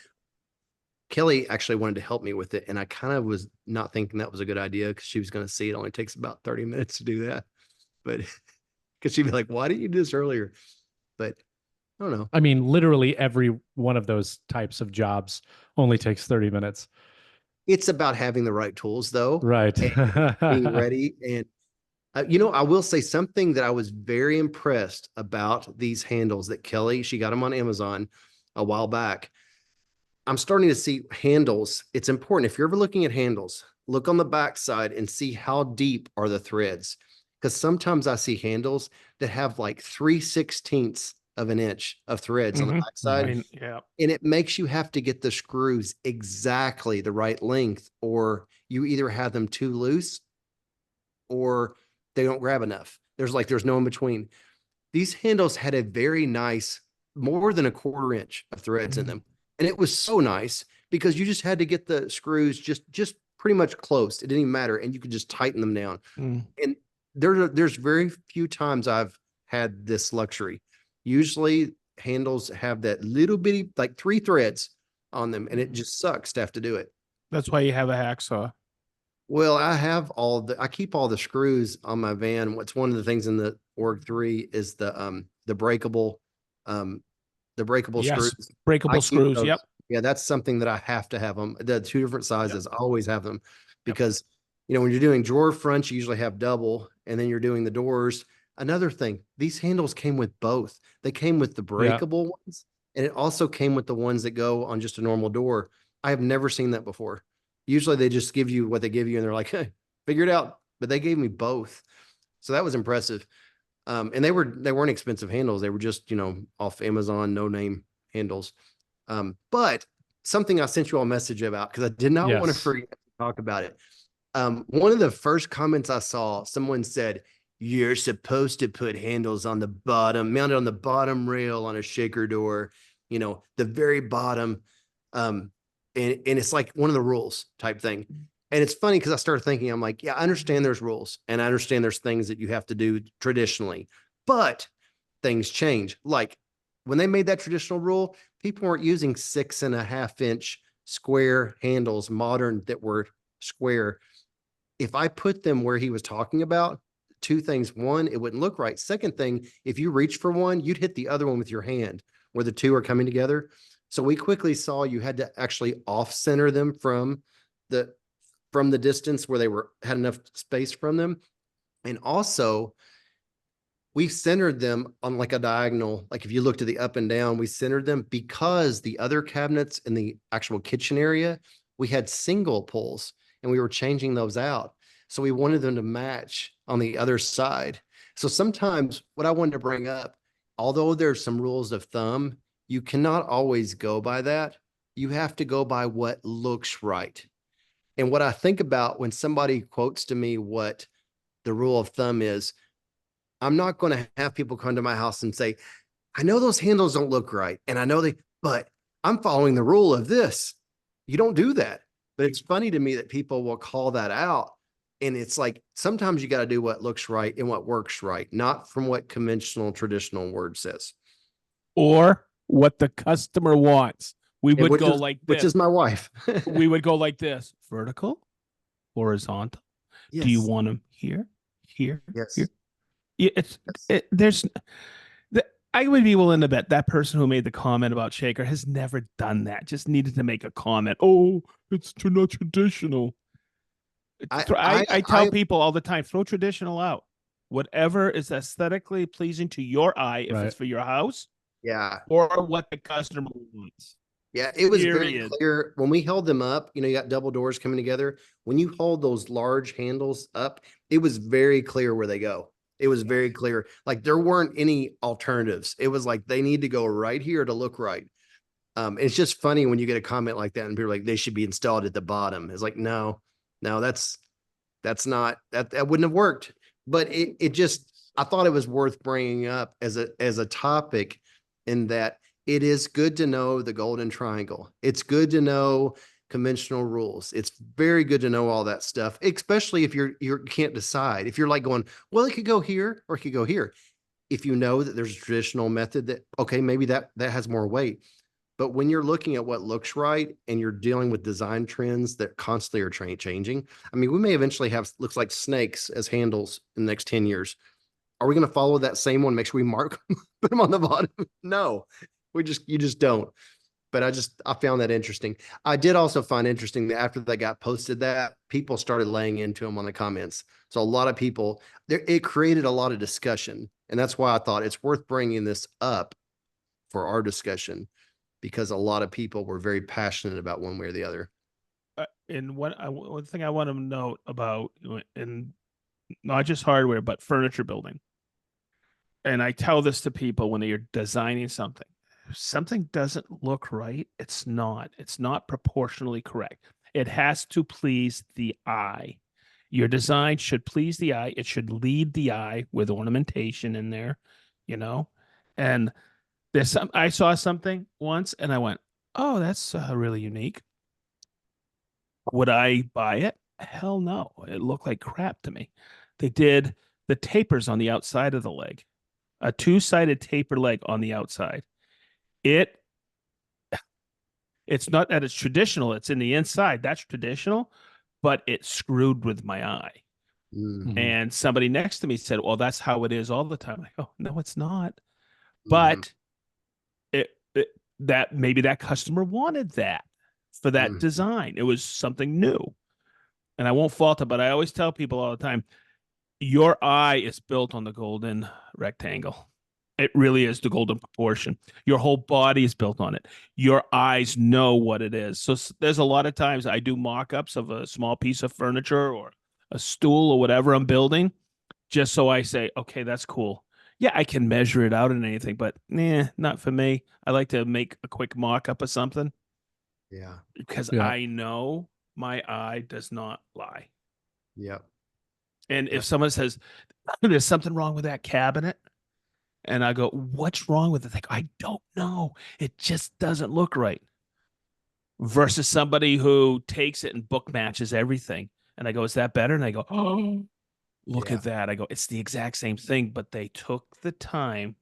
Kelly actually wanted to help me with it. And I kind of was not thinking that was a good idea because she was going to see it only takes about 30 minutes to do that. But because she'd be like, why didn't you do this earlier? But I don't know. I mean, literally every one of those types of jobs only takes 30 minutes. It's about having the right tools though. Right. Being ready. And I will say something that I was very impressed about these handles that Kelly, she got them on Amazon a while back. I'm starting to see handles. It's important. If you're ever looking at handles, look on the back side and see how deep are the threads. Because sometimes I see handles that have like 3/16 of an inch of threads on the back side. Yeah. And it makes you have to get the screws exactly the right length, or you either have them too loose or they don't grab enough. There's no in between. These handles had a very nice, more than a 1/4 inch of threads in them. And it was so nice because you just had to get the screws just pretty much close. It didn't even matter. And you could just tighten them down. And there's very few times I've had this luxury. Usually handles have that little bitty, like 3 threads on them. And it just sucks to have to do it. That's why you have a hacksaw. Well, I keep all the screws on my van. What's one of the things in the Org 3 is the breakable Yes, screws. breakable screws. Yep. Yeah, that's something that I have to have them. The 2 different sizes. I always have them because when you're doing drawer fronts, you usually have double, and then you're doing the doors. Another thing, these handles came with both. They came with the breakable ones, and it also came with the ones that go on just a normal door. I have never seen that before. Usually they just give you what they give you, and they're like, hey, figure it out. But they gave me both. So that was impressive. And they weren't expensive handles. They were just, off Amazon, no name handles. But something I sent you all a message about, because I did not want to Yes. forget to talk about it. One of the first comments I saw, someone said, you're supposed to put handles on the bottom, mounted on the bottom rail on a shaker door, the very bottom. And it's like one of the rules type thing. And it's funny because I started thinking, I'm like, yeah, I understand there's rules and I understand there's things that you have to do traditionally, but things change. Like when they made that traditional rule, people weren't using 6.5-inch square handles, modern, that were square. If I put them where he was talking about, two things. One, it wouldn't look right. Second thing, if you reach for one, you'd hit the other one with your hand where the two are coming together. So we quickly saw you had to actually off center them from the distance where they had enough space from them. And also we centered them on like a diagonal. Like if you looked at the up and down, we centered them because the other cabinets in the actual kitchen area, we had single pulls and we were changing those out. So we wanted them to match on the other side. So sometimes what I wanted to bring up, although there's some rules of thumb, you cannot always go by that. You have to go by what looks right. And what I think about when somebody quotes to me what the rule of thumb is, I'm not going to have people come to my house and say, I know those handles don't look right. And I know but I'm following the rule of this. You don't do that. But it's funny to me that people will call that out. And it's like, sometimes you got to do what looks right and what works right, not from what conventional, traditional word says. Or what the customer wants. We would Which go is, like this. which is my wife. We would go like this: vertical, horizontal. Yes. Do you want them here, here, Yes. here? Yeah, I would be willing to bet that person who made the comment about shaker has never done that. Just needed to make a comment. Oh, it's not traditional. I tell people all the time, throw traditional out. Whatever is aesthetically pleasing to your eye, if it's for your house, or what the customer wants. Yeah, it was very clear when we held them up. You got double doors coming together. When you hold those large handles up, it was very clear where they go. It was very clear. Like there weren't any alternatives. It was like they need to go right here to look right. It's just funny when you get a comment like that and people are like, they should be installed at the bottom. It's like, no, that's not, that wouldn't have worked. But it just, I thought it was worth bringing up as a topic, in that it is good to know the golden triangle. It's good to know conventional rules. It's very good to know all that stuff, especially if you can't decide. If you're like going, well, it could go here or it could go here. If you know that there's a traditional method that, okay, maybe that has more weight. But when you're looking at what looks right and you're dealing with design trends that constantly are changing, I mean, we may eventually have looks like snakes as handles in the next 10 years. Are we going to follow that same one? Make sure we mark, put them on the bottom? No, you just don't. But I found that interesting. I did also find interesting that after they got posted, that people started laying into them on the comments. So a lot of people, it created a lot of discussion. And that's why I thought it's worth bringing this up for our discussion, because a lot of people were very passionate about one way or the other. And one thing I want to note about, and not just hardware, but furniture building. And I tell this to people when they're designing something. If something doesn't look right, it's not proportionally correct. It has to please the eye. Your design should please the eye. It should lead the eye with ornamentation in there, and I saw something once and I went, oh, that's really unique. Would I buy it? Hell no. It looked like crap to me. They did the tapers on the outside of the leg, a two-sided taper leg on the outside. It's not that it's traditional. It's in the inside. That's traditional, but it screwed with my eye. Mm-hmm. And somebody next to me said, well, that's how it is all the time. I go, no, it's not. But that maybe that customer wanted that for that design. It was something new. and I won't fault it, but I always tell people all the time, your eye is built on the golden rectangle. It really is the golden proportion. Your whole body is built on it. Your eyes know what it is. So there's a lot of times I do mock-ups of a small piece of furniture or a stool or whatever I'm building, just so I say, okay, that's cool. Yeah, I can measure it out and anything, but not for me. I like to make a quick mock-up of something Yeah. because Yeah. I know my eye does not lie. Yep. And Yeah. if someone says, there's something wrong with that cabinet, and I go, what's wrong with it? Like, I don't know. It just doesn't look right. Versus somebody who takes it and book matches everything. And I go, is that better? And I go, oh, look at that. I go, it's the exact same thing, but they took the time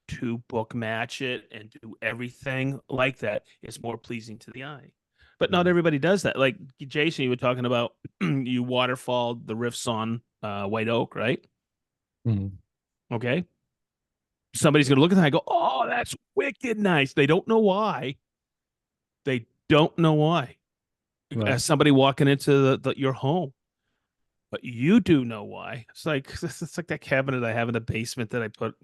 to book match it and do everything like that. It's more pleasing to the eye. But not everybody does that. Like Jason, you were talking about you waterfall the riffs on white oak, right? Mhm. Okay. Somebody's gonna look at that and go, oh, that's wicked nice. They don't know why. They don't know why. Right. As somebody walking into your home. But you do know why. It's like that cabinet I have in the basement that I put,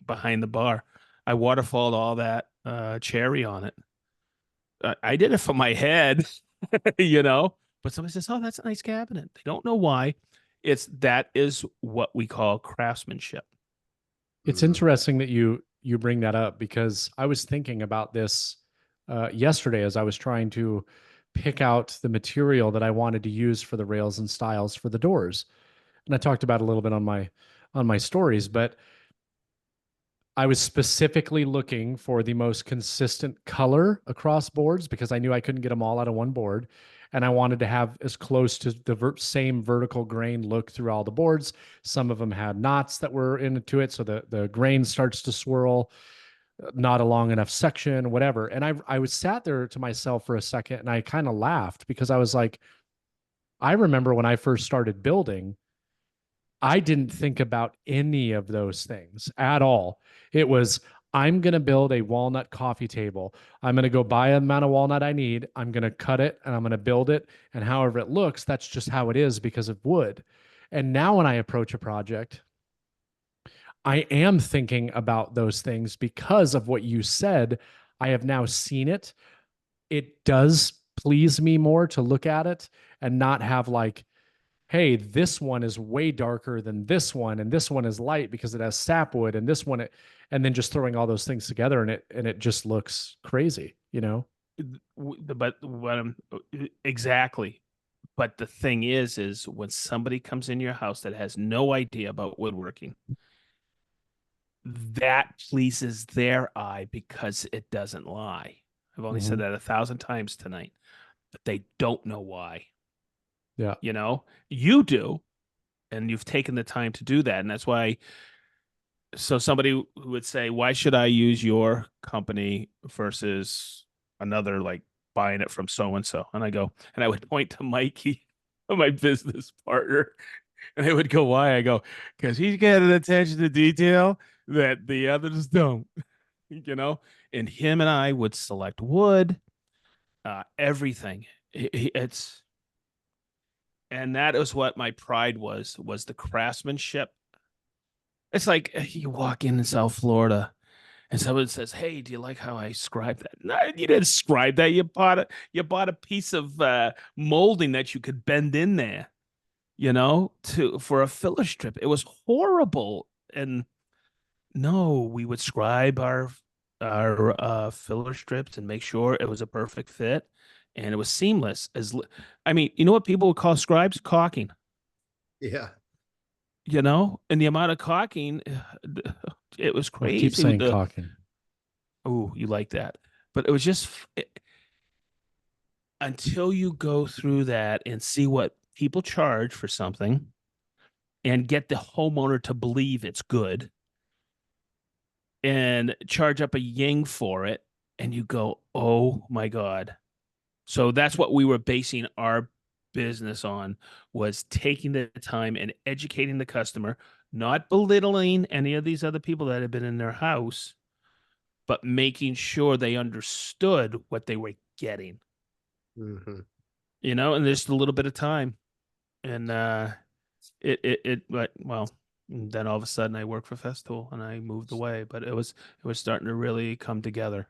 behind the bar. I waterfalled all that cherry on it. I did it for my head, But somebody says, "Oh, that's a nice cabinet." They don't know why. That is what we call craftsmanship. It's Mhm. interesting that you bring that up because I was thinking about this yesterday as I was trying to pick out the material that I wanted to use for the rails and stiles for the doors. And I talked about it a little bit on my stories, but I was specifically looking for the most consistent color across boards because I knew I couldn't get them all out of one board. And I wanted to have as close to the same vertical grain look through all the boards. Some of them had knots that were into it. So the grain starts to swirl, not a long enough section, whatever. And I was sat there to myself for a second and I kind of laughed because I was like, I remember when I first started building, I didn't think about any of those things at all. It was, I'm going to build a walnut coffee table. I'm going to go buy the amount of walnut I need. I'm going to cut it and I'm going to build it. And however it looks, that's just how it is because of wood. And now when I approach a project, I am thinking about those things because of what you said. I have now seen it. It does please me more to look at it and not have like, hey, this one is way darker than this one, and this one is light because it has sapwood, and this one, and then just throwing all those things together, and it just looks crazy, But exactly. But the thing is when somebody comes in your house that has no idea about woodworking, that pleases their eye because it doesn't lie. I've only said that 1,000 times tonight, but they don't know why. Yeah. You do, and you've taken the time to do that. And that's why. So somebody who would say, why should I use your company versus another, like buying it from so-and-so? And I go, and I would point to Mikey, my business partner. And they would go, why? I go, because he's got an attention to detail that the others don't, and him and I would select wood, everything. And that is what my pride was the craftsmanship. It's like you walk in South Florida and someone says, "Hey, do you like how I scribed that?" No, you didn't scribe that. You bought a piece of molding that you could bend in there, for a filler strip. It was horrible. And no, we would scribe our filler strips and make sure it was a perfect fit and it was seamless. I mean, you know what people would call scribes? Caulking. Yeah. And the amount of caulking, it was I'll keep crazy. saying caulking. Oh, you like that. But it was just until you go through that and see what people charge for something and get the homeowner to believe it's good and charge up a ying for it, and you go, oh my God. So that's what we were basing our business on, was taking the time and educating the customer, not belittling any of these other people that had been in their house, but making sure they understood what they were getting, Mhm. and there's a little bit of time. and but well, then all of a sudden I worked for Festool and I moved away, but it was starting to really come together.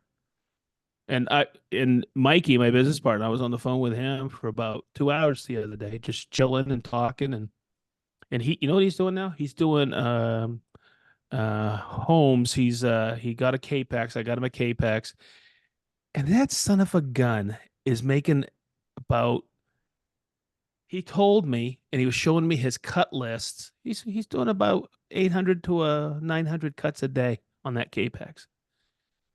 And Mikey, my business partner, I was on the phone with him for about 2 hours the other day, just chilling and talking, and he, you know what he's doing now? He's doing homes. He got a K-Pax. I got him a K-Pax, and that son of a gun is making about. He told me, and he was showing me his cut lists. He's doing about 800 to 900 cuts a day on that K-Pax.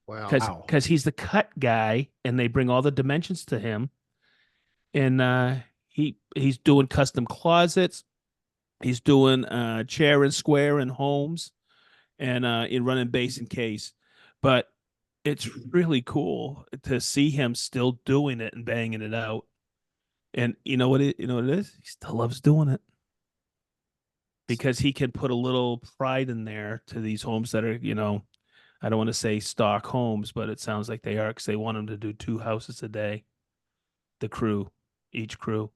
Wow. because Wow. because he's the cut guy, and they bring all the dimensions to him, and he's doing custom closets. He's doing chair and square and homes, and in running base and case. But it's really cool to see him still doing it and banging it out. And you know what it is? He still loves doing it because he can put a little pride in there to these homes that are, I don't want to say stock homes, but it sounds like they are, because they want him to do 2 houses a day, each crew.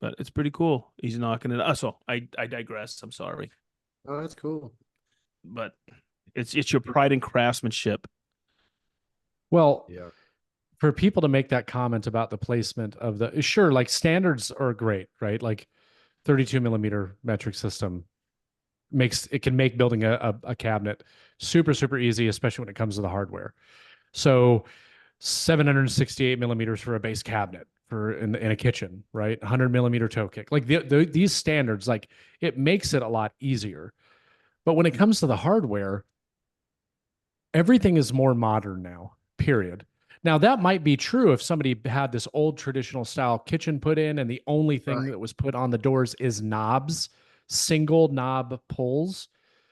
But it's pretty cool. He's knocking it. So I digress. I'm sorry, Oh, that's cool. but it's your pride and craftsmanship. Well, Yeah. for people to make that comment about the placement of sure, like standards are great, right? Like 32 millimeter metric system can make building a cabinet super, super easy, especially when it comes to the hardware. So 768 millimeters for a base cabinet in a kitchen, right? 100 millimeter toe kick, like these standards, like it makes it a lot easier. But when it comes to the hardware, everything is more modern now, period. Now, that might be true if somebody had this old traditional style kitchen put in, and the only thing Right. that was put on the doors is knobs, single knob pulls.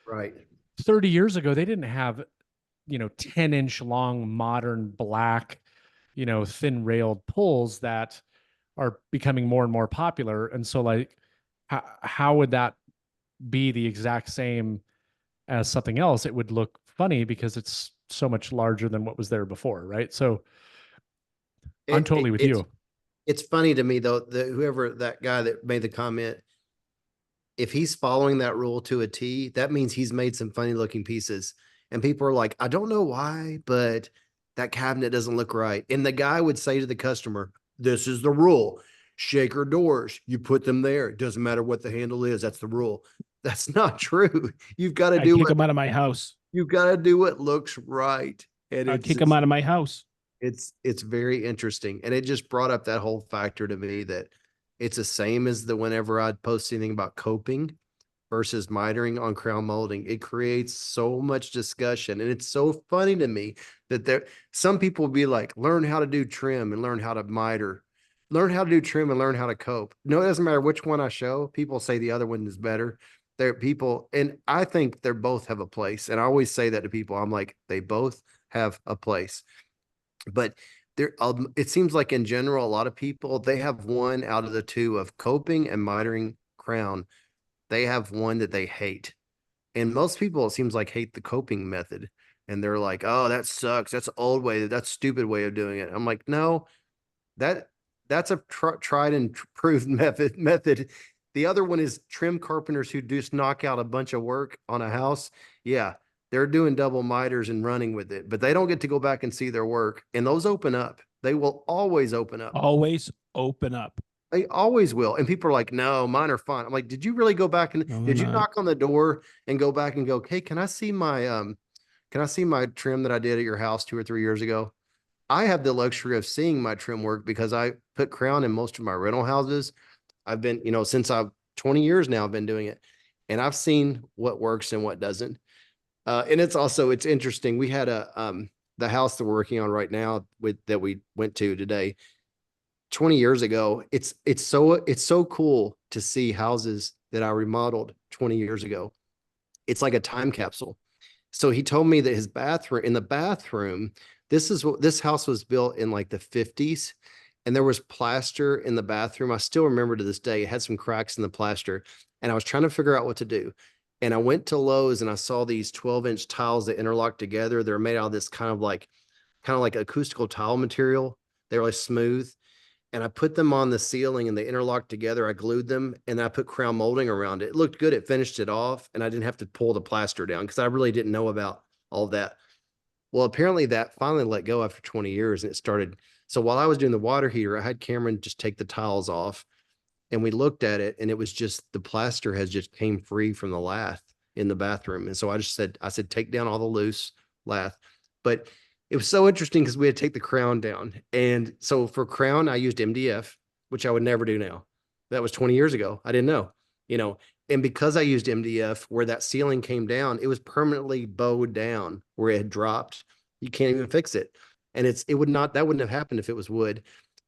Right. 30 years ago, they didn't have, 10-inch long modern black, thin railed pulls that are becoming more and more popular. And so, like, how would that be the exact same as something else? It would look funny because it's so much larger than what was there before, right? So I'm totally with you. It's funny to me though, that whoever that guy that made the comment, if he's following that rule to a T, that means he's made some funny looking pieces. And people are like, I don't know why, but that cabinet doesn't look right. And the guy would say to the customer, this is the rule. Shaker doors, you put them there. It doesn't matter what the handle is. That's the rule. That's not true. You've got to I do kick what him out of my house. you've got to do what looks right. And I kick him out of my house. it's very interesting. And it just brought up that whole factor to me that it's the same as whenever I'd post anything about coping versus mitering on crown molding. It creates so much discussion. And it's so funny to me that some people will be like, learn how to do trim and learn how to miter, learn how to do trim and learn how to cope. No, it doesn't matter which one I show. People say the other one is better. They're people, and I think they both have a place. And I always say that to people. I'm like, they both have a place. But it seems like in general, a lot of people, they have one out of the two of coping and mitering crown. They have one that they hate. And most people, it seems like, hate the coping method. And they're like, oh, that sucks. That's old way. That's stupid way of doing it. I'm like, no, that's a tried and proved method. The other one is trim carpenters who just knock out a bunch of work on a house. Yeah, they're doing double miters and running with it, but they don't get to go back and see their work. And those open up. They will always open up. Always open up. They always will. And people are like, no, mine are fine. I'm like, did you really go back and No, did you not. knock on the door and go back and go, hey, can I see my trim that I did at your house 2 or 3 years ago? I have the luxury of seeing my trim work because I put crown in most of my rental houses. I've been, since I've 20 years now, I've been doing it, and I've seen what works and what doesn't. And it's interesting. We had the house that we're working on right now that we went to today. 20 years ago, it's so cool to see houses that I remodeled 20 years ago. It's like a time capsule. So he told me that in the bathroom, this house was built in like the 50s, and there was plaster in the bathroom. I still remember to this day, it had some cracks in the plaster, and I was trying to figure out what to do. And I went to Lowe's and I saw these 12-inch tiles that interlock together. They're made out of this kind of like acoustical tile material. They're like smooth. and I put them on the ceiling and they interlocked together. I glued them and I put crown molding around it. It looked good. It finished it off and I didn't have to pull the plaster down because I really didn't know about all that. Well, apparently that finally let go after 20 years and it started. So while I was doing the water heater, I had Cameron just take the tiles off and we looked at it and it was just the plaster has just came free from the lath in the bathroom. And so I said, take down all the loose lath. But it was so interesting because we had to take the crown down. And so for crown, I used MDF, which I would never do now. That was 20 years ago. I didn't know, you know, and because I used MDF where that ceiling came down, it was permanently bowed down where it had dropped. You can't even fix it. And that wouldn't have happened if it was wood.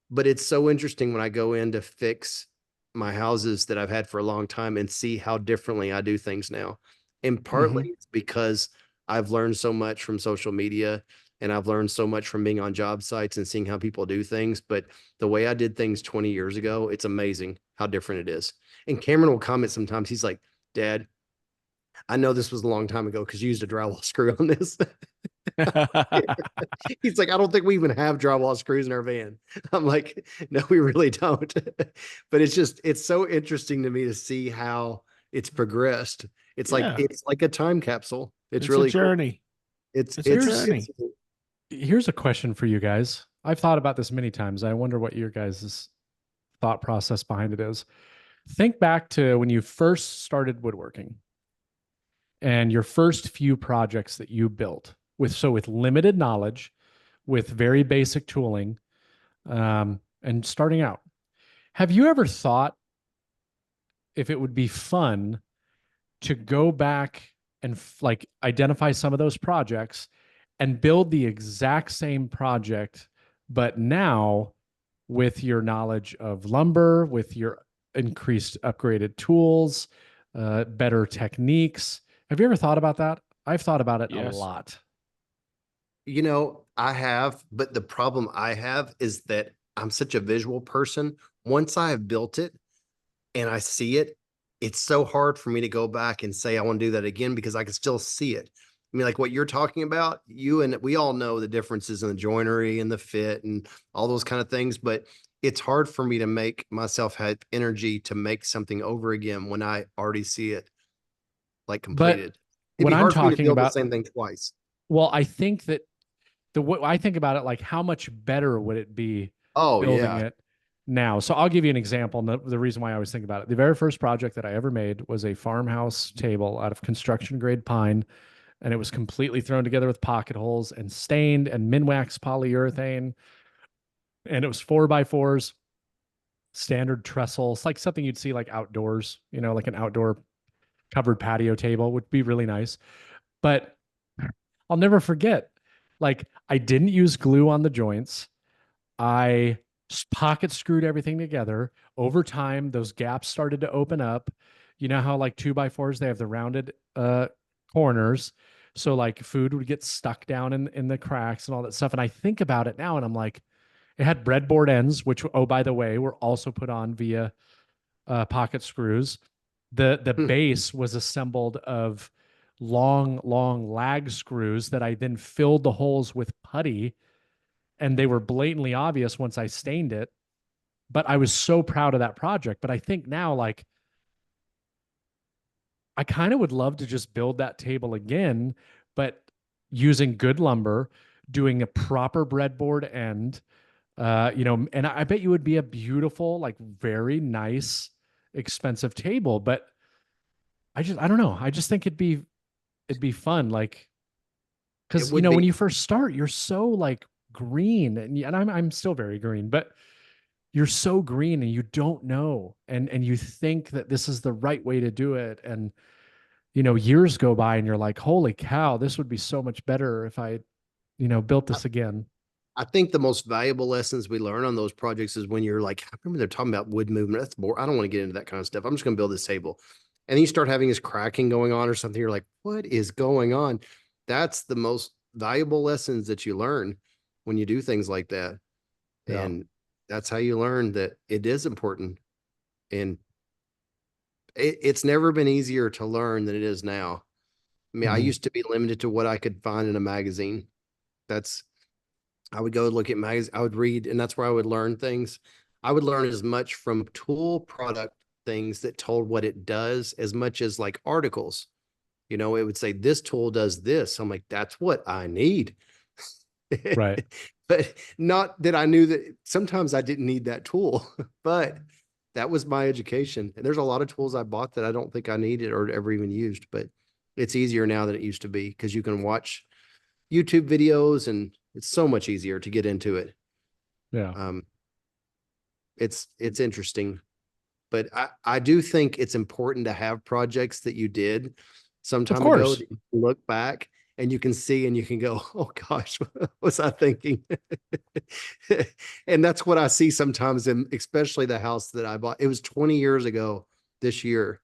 But it's so interesting when I go in to fix my houses that I've had for a long time and see how differently I do things now. And partly it's because I've learned so much from social media and I've learned so much from being on job sites and seeing how people do things. But the way I did things 20 years ago, it's amazing how different it is. And Cameron will comment sometimes. He's like, Dad, I know this was a long time ago because you used a drywall screw on this. He's like, I don't think we even have drywall screws in our van. I'm like, no, we really don't. But it's so interesting to me to see how it's progressed. It's Yeah. like a time capsule. It's It's really a journey. cool. It's a journey. Here's a question for you guys. I've thought about this many times. I wonder what your guys' thought process behind it is. Think back to when you first started woodworking and your first few projects that you built with limited knowledge, with very basic tooling, and starting out. Have you ever thought if it would be fun to go back and like identify some of those projects and build the exact same project, but now with your knowledge of lumber, with your increased upgraded tools, better techniques? Have you ever thought about that? I've thought about it a Yes. lot. You know, I have, but the problem I have is that I'm such a visual person. Once I have built it and I see it, it's so hard for me to go back and say I want to do that again because I can still see it. I mean, like what you're talking about, you and we all know the differences in the joinery and the fit and all those kind of things, but it's hard for me to make myself have energy to make something over again when I already see it like completed. It'd What be I'm hard for me to talking build the about, same thing twice. well, I think that I think about it like how much better would it be Oh building yeah. it now? So I'll give you an example. And the reason why I always think about it, the very first project that I ever made was a farmhouse table out of construction grade pine. And it was completely thrown together with pocket holes and stained and Minwax polyurethane. And it was 4x4s, standard trestles, like something you'd see like outdoors, like an outdoor covered patio table would be really nice. But I'll never forget, like I didn't use glue on the joints. I pocket screwed everything together. Over time, those gaps started to open up. You know how like 2x4s, they have the rounded corners. So like food would get stuck down in the cracks and all that stuff. And I think about it now and I'm like, it had breadboard ends, which, oh, by the way, were also put on via pocket screws. The base was assembled of long lag screws that I then filled the holes with putty, and they were blatantly obvious once I stained it. But I was so proud of that project. But I think now, like, I kind of would love to just build that table again, but using good lumber, doing a proper breadboard end, and I bet you would be a beautiful, like very nice, expensive table. But I don't know. I just think it'd be fun. Like, It because would when be. you first start, you're so like green, and I'm still very green, but you're so green and you don't know, and you think that this is the right way to do it, and years go by and you're like, holy cow, this would be so much better if I built this again. I think the most valuable lessons we learn on those projects is when you're like, I remember they're talking about wood movement. That's boring. I don't want to get into that kind of stuff. I'm just going to build this table. And then you start having this cracking going on or something. You're like, what is going on? That's the most valuable lessons that you learn when you do things like that. Yeah. And that's how you learn that it is important. And it's never been easier to learn than it is now. I mean, I Mhm. used to be limited to what I could find in a magazine. I would go look at magazines, I would read, and that's where I would learn things. I would learn as much from tool product things that told what it does as much as like articles. You know, it would say this tool does this. I'm like, that's what I need. Right. But not that I knew that sometimes I didn't need that tool, but that was my education. And there's a lot of tools I bought that I don't think I needed or ever even used, but it's easier now than it used to be because you can watch YouTube videos and it's so much easier to get into it. Yeah. It's interesting, but I do think it's important to have projects that you did some time ago course. that you can look back and you can see and you can go, oh gosh, what was I thinking? And that's what I see sometimes in especially the house that I bought. It was 20 years ago this year.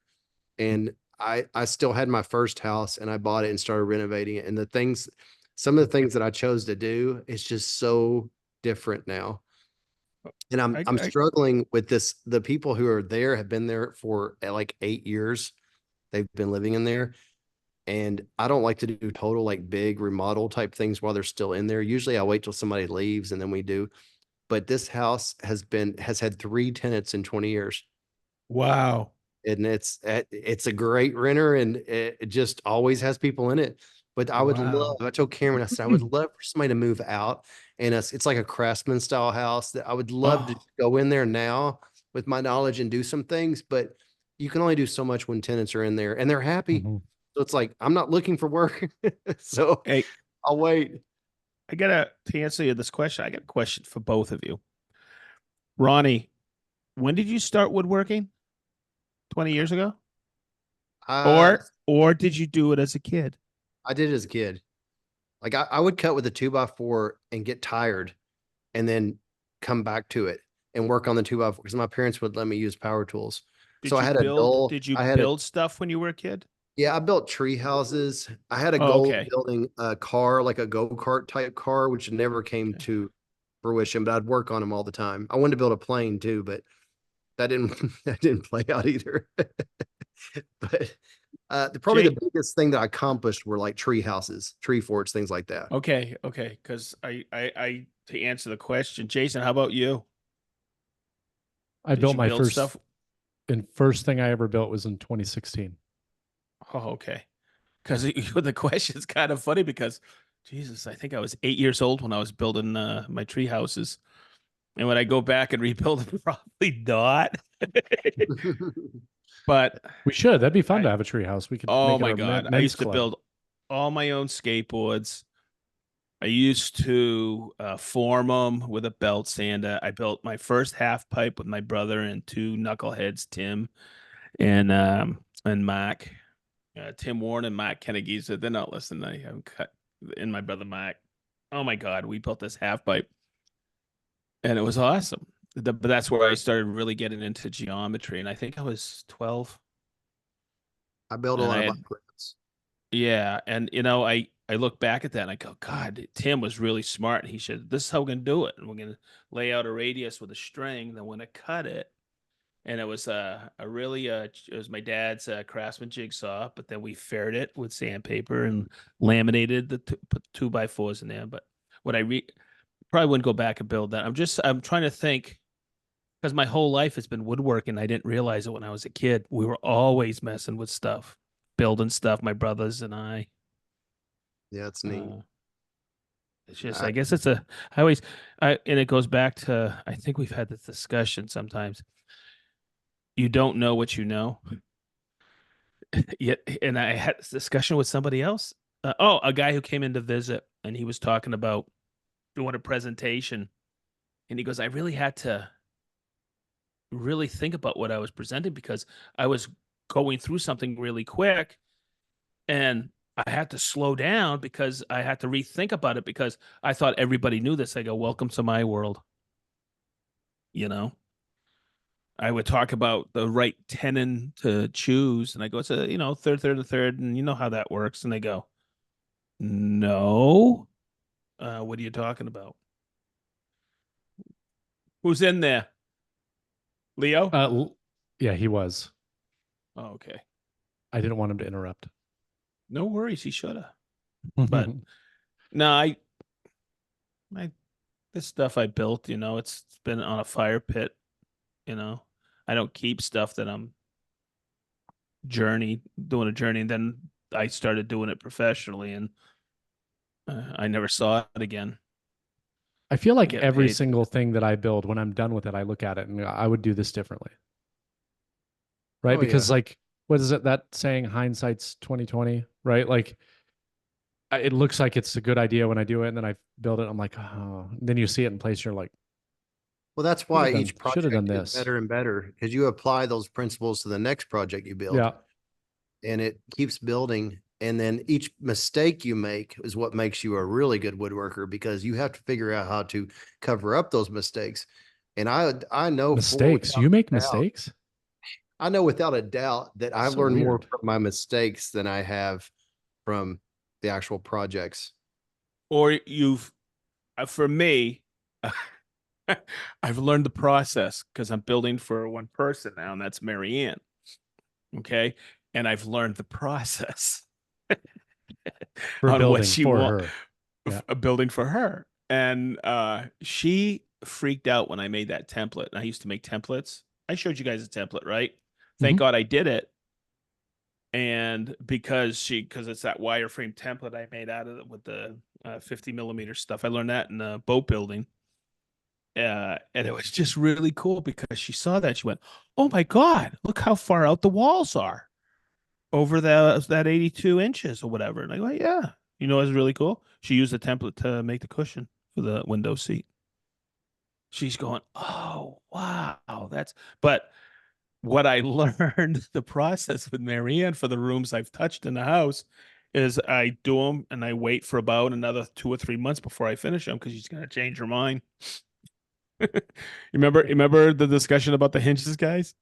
And I still had my first house and I bought it and started renovating it. And some of the things that I chose to do, it's just so different now. And I'm struggling with this. The people who are there have been there for like 8 years. They've been living in there. And I don't like to do total like big remodel type things while they're still in there. Usually I wait till somebody leaves and then we do. But this house has had 3 tenants in 20 years. Wow. And it's a great renter and it just always has people in it. But I would love, I told Cameron, I said, I would love for somebody to move out and it's like a craftsman style house that I would love to go in there now with my knowledge and do some things, but you can only do so much when tenants are in there and they're happy. Mhm. So it's like, I'm not looking for work. So Hey, I'll wait. to answer you this question, I got a question for both of you. Ronnie, when did you start woodworking? 20 years ago? Or did you do it as a kid? I did it as a kid. Like I would cut with a 2x4 and get tired and then come back to it and work on the 2x4 because my parents would let me use power tools. Did So I you had a goal. Did you I had build stuff when you were a kid? yeah, I built tree houses. I had a Oh, goal okay. of building a car, like a go-kart type car, which never came to fruition, but I'd work on them all the time. I wanted to build a plane too, but that didn't that didn't play out either. But the biggest thing that I accomplished were like tree houses, tree forts, things like that. Okay, because I to answer the question, Jason, how about you? I Did built you my build stuff? first thing I ever built was in 2016. Oh, okay. Because the question's kind of funny because, Jesus, I think I was 8 years old when I was building my tree houses, and when I go back and rebuild them, probably not. But We should. That'd be fun to have a tree house. We could oh make it my our God, I men's used to club. build all my own skateboards. I used to form them with a belt sander. I built my first half pipe with my brother and 2 knuckleheads, Tim and Mark. Tim Warren and Mark Kennegiza. They're not listening. I haven't cut in my brother Mark. Oh my God, we built this half pipe, and it was awesome. But that's where I started really getting into geometry, and I think I was 12. I built a And lot I of had, upgrades. yeah, and I look back at that and I go, God, Tim was really smart. And he said, "This is how we're gonna do it, and we're gonna lay out a radius with a string. Then we're gonna cut it." And it was it was my dad's Craftsman jigsaw, but then we faired it with sandpaper and laminated put 2x4s in there. But what probably wouldn't go back and build that. I'm trying to think because my whole life has been woodworking. I didn't realize it when I was a kid. We were always messing with stuff, building stuff. My brothers and I. Yeah, it's neat. It's just, I, I guess I and it goes back to, I think we've had this discussion sometimes. You don't know what you know. Yet, and I had this discussion with somebody else. A guy who came in to visit, and he was talking about doing a presentation, and he goes, "I really had to really think about what I was presenting because I was going through something really quick, and I had to slow down because I had to rethink about it because I thought everybody knew this." I go, "Welcome to my world." You know, I would talk about the right tenon to choose, and I go, "It's a, third, third, and third," and you know how that works. And they go, "No, what are you talking about? Who's in there? Leo?" Yeah, he was. Oh, okay. I didn't want him to interrupt. No worries. He should have. But no, I this stuff I built, it's been on a fire pit You know, I don't keep stuff that I'm doing a journey, and then I started doing it professionally, and I never saw it again. I feel like Get every paid. single thing that I build, when I'm done with it, I look at it and I would do this differently. Right? Oh, Because yeah. like, what is it that saying, hindsight's 2020, right? Like it looks like it's a good idea when I do it, and then I build it, I'm like, oh, and then you see it in place, you're like, Well, that's why each should have done project is this. better and better because you apply those principles to the next project you build. Yeah. And it keeps building. And then each mistake you make is what makes you a really good woodworker because you have to figure out how to cover up those mistakes. And I know Mistakes. You make mistakes? I know without a doubt that I've So learned more weird. from my mistakes than I have from the actual projects. Or for me, I've learned the process because I'm building for one person now, and that's Mary Ann. Okay. And I've learned the process For on what building she for wants, her. Yeah. building for her. And she freaked out when I made that template. And I used to make templates. I showed you guys a template, right? Thank Mhm. God I did it. And because it's that wireframe template I made out of it with the 50 millimeter stuff. I learned that in boat building. And it was just really cool because she saw that. She went, "Oh my God, look how far out the walls are over that 82 inches or whatever." And I go, "Yeah." You know what's really cool? She used the template to make the cushion for the window seat. She's going, "Oh, wow, but what I learned the process with Marianne for the rooms I've touched in the house is I do them and I wait for about another 2 or 3 months before I finish them because she's going to change her mind. You remember the discussion about the hinges, guys?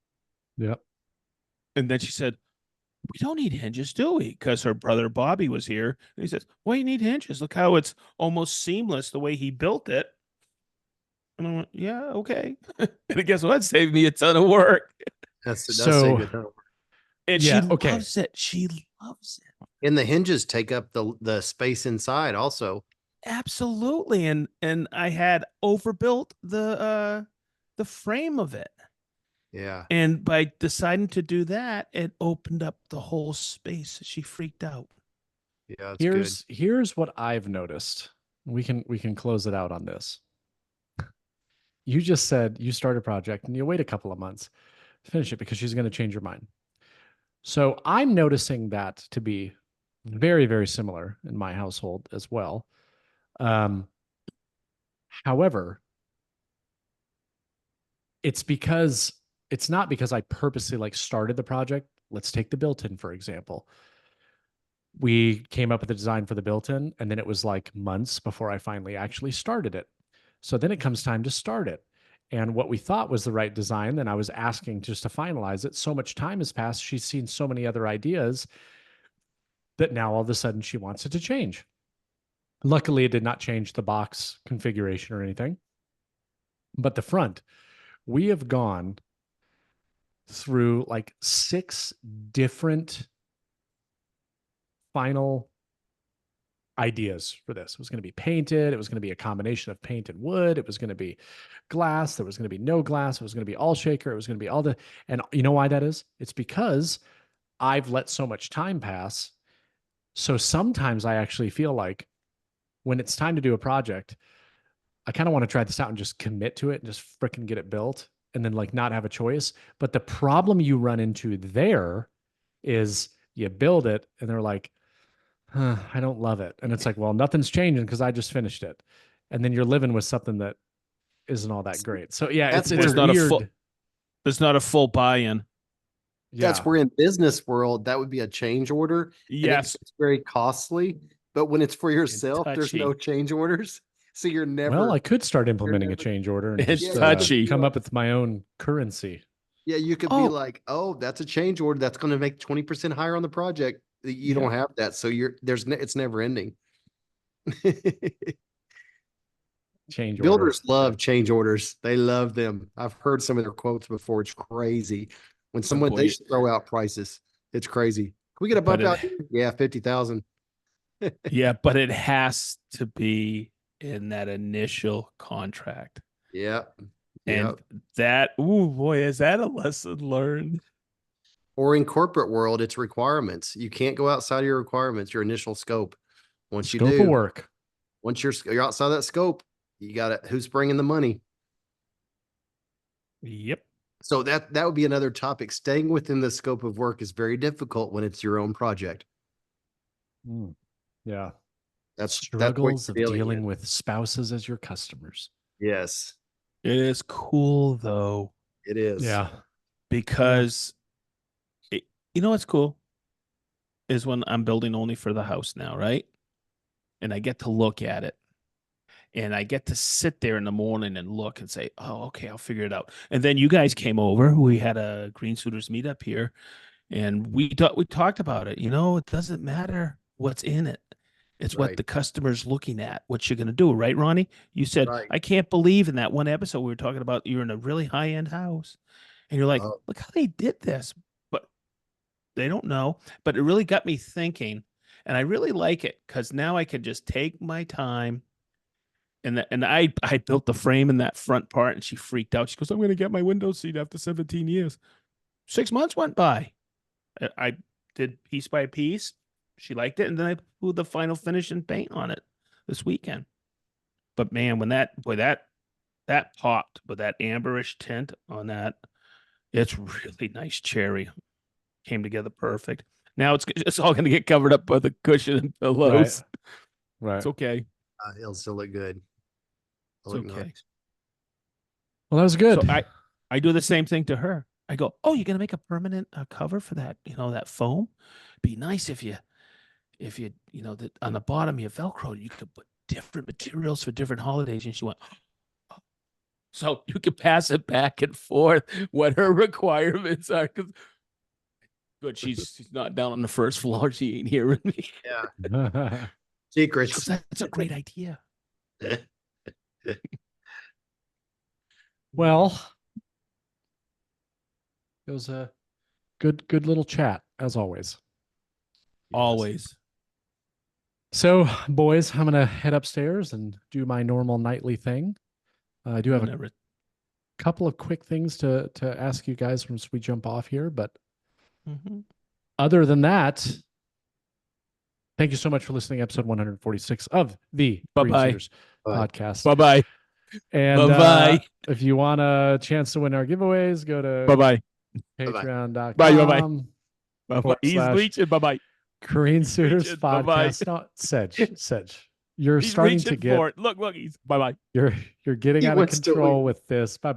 Yep. And then she said, "We don't need hinges, do we?" Because her brother Bobby was here. And he says, "Why you need hinges? Look how it's almost seamless the way he built it." And I went, "Yeah, okay." And guess what? Saved me a ton of work. That does So- save you a ton of work. And Yeah, she okay. loves it. She loves it. And the hinges take up the space inside also. Absolutely. And I had overbuilt the frame of it. Yeah. And by deciding to do that, it opened up the whole space. She freaked out. Yeah, it's good. Here's what I've noticed. We can close it out on this. You just said you start a project and you wait a couple of months to finish it because she's going to change your mind. So I'm noticing that to be very, very similar in my household as well. However, it's not because I purposely like started the project. Let's take the built-in, for example. We came up with a design for the built-in, and then it was like months before I finally actually started it. So then it comes time to start it. And what we thought was the right design, then I was asking just to finalize it. So much time has passed. She's seen so many other ideas that now all of a sudden she wants it to change. Luckily, it did not change the box configuration or anything. But the front, we have gone through like 6 different final ideas for this. It was going to be painted. It was going to be a combination of paint and wood. It was going to be glass. There was going to be no glass. It was going to be all shaker. It was going to be all the, and you know why that is? It's because I've let so much time pass. So sometimes I actually feel like when it's time to do a project, I kind of want to try this out and just commit to it and just freaking get it built and then like not have a choice. But the problem you run into there is you build it and they're like, I don't love it. And it's like, well, nothing's changing because I just finished it. And then you're living with something that isn't all that great. So yeah, That's it's There's a not weird. there's not a full buy-in. That's where in business world, that would be a change order. And Yes. it's very costly. But when it's for yourself, there's no touchy. change orders. So you're never. Well, I could start implementing a never- change order and It's just touchy. come up with my own currency. Yeah, you could be Oh. like, oh, that's a change order. That's going to make 20% higher on the project. You don't have that. So it's never ending. Change Builders order. love change orders. They love them. I've heard some of their quotes before. It's crazy. When someone boy. they should throw out prices. It's crazy. Can we get a But bump out here? Yeah, 50,000. Yeah, but it has to be in that initial contract. Yeah. And Yep. that, oh boy, is that a lesson learned? Or in corporate world, it's requirements. You can't go outside of your requirements, your initial scope. Once you Scope of do, work. once you're outside that scope, you got it. Who's bringing the money? Yep. So that would be another topic. Staying within the scope of work is very difficult when it's your own project. Mm. Yeah. That's what Struggles you're of dealing dealing in. with spouses as your customers. Yes, It is cool though, it is. Yeah. because you know what's cool is when I'm building only for the house now, right? And I get to look at it. And I get to sit there in the morning and look and say, oh, okay, I'll figure it out. And then you guys came over. We had a Green Suiters meetup here, and we talked about it. You know, it doesn't matter what's in it. It's what Right. the customer's looking at, what you're going to do. Right, Ronnie? You said, Right. I can't believe in that one episode we were talking about you're in a really high-end house. And you're like, Oh. look how they did this. But they don't know. But it really got me thinking. And I really like it because now I can just take my time. And I built the frame in that front part, and she freaked out. She goes, I'm going to get my window seat after 17 years. 6 months went by. I did piece by piece. She liked it, and then I put the final finish and paint on it this weekend. But man, when that popped with that amberish tint on that, it's really nice cherry. Came together perfect. Now it's all going to get covered up by the cushion and pillows. Right. It's okay. It'll still look good. It's It'll look okay. nice. Well, that was good. So I do the same thing to her. I go, oh, you're gonna make a permanent cover for that, that foam. Be nice if you, that on the bottom you Velcro, you could put different materials for different holidays. And she went, oh. So you can pass it back and forth what her requirements are. But she's not down on the first floor. She ain't hearing me. Yeah. She Secrets. goes, that's a great idea. Well, it was a good little chat as always. Always. So, boys, I'm gonna head upstairs and do my normal nightly thing. I do have a couple of quick things to ask you guys once we jump off here, but other than that, thank you so much for listening to episode 146 of the Green Suiters podcast. Bye-bye. And if you want a chance to win our giveaways, go to patreon.com. Bye-bye. He's reaching. Bye-bye. Green Suiters Bye-bye. podcast. No, Sedge. You're He's starting reaching to get. for it. Look, he's bye-bye. You're getting out of control with this. Bye-bye.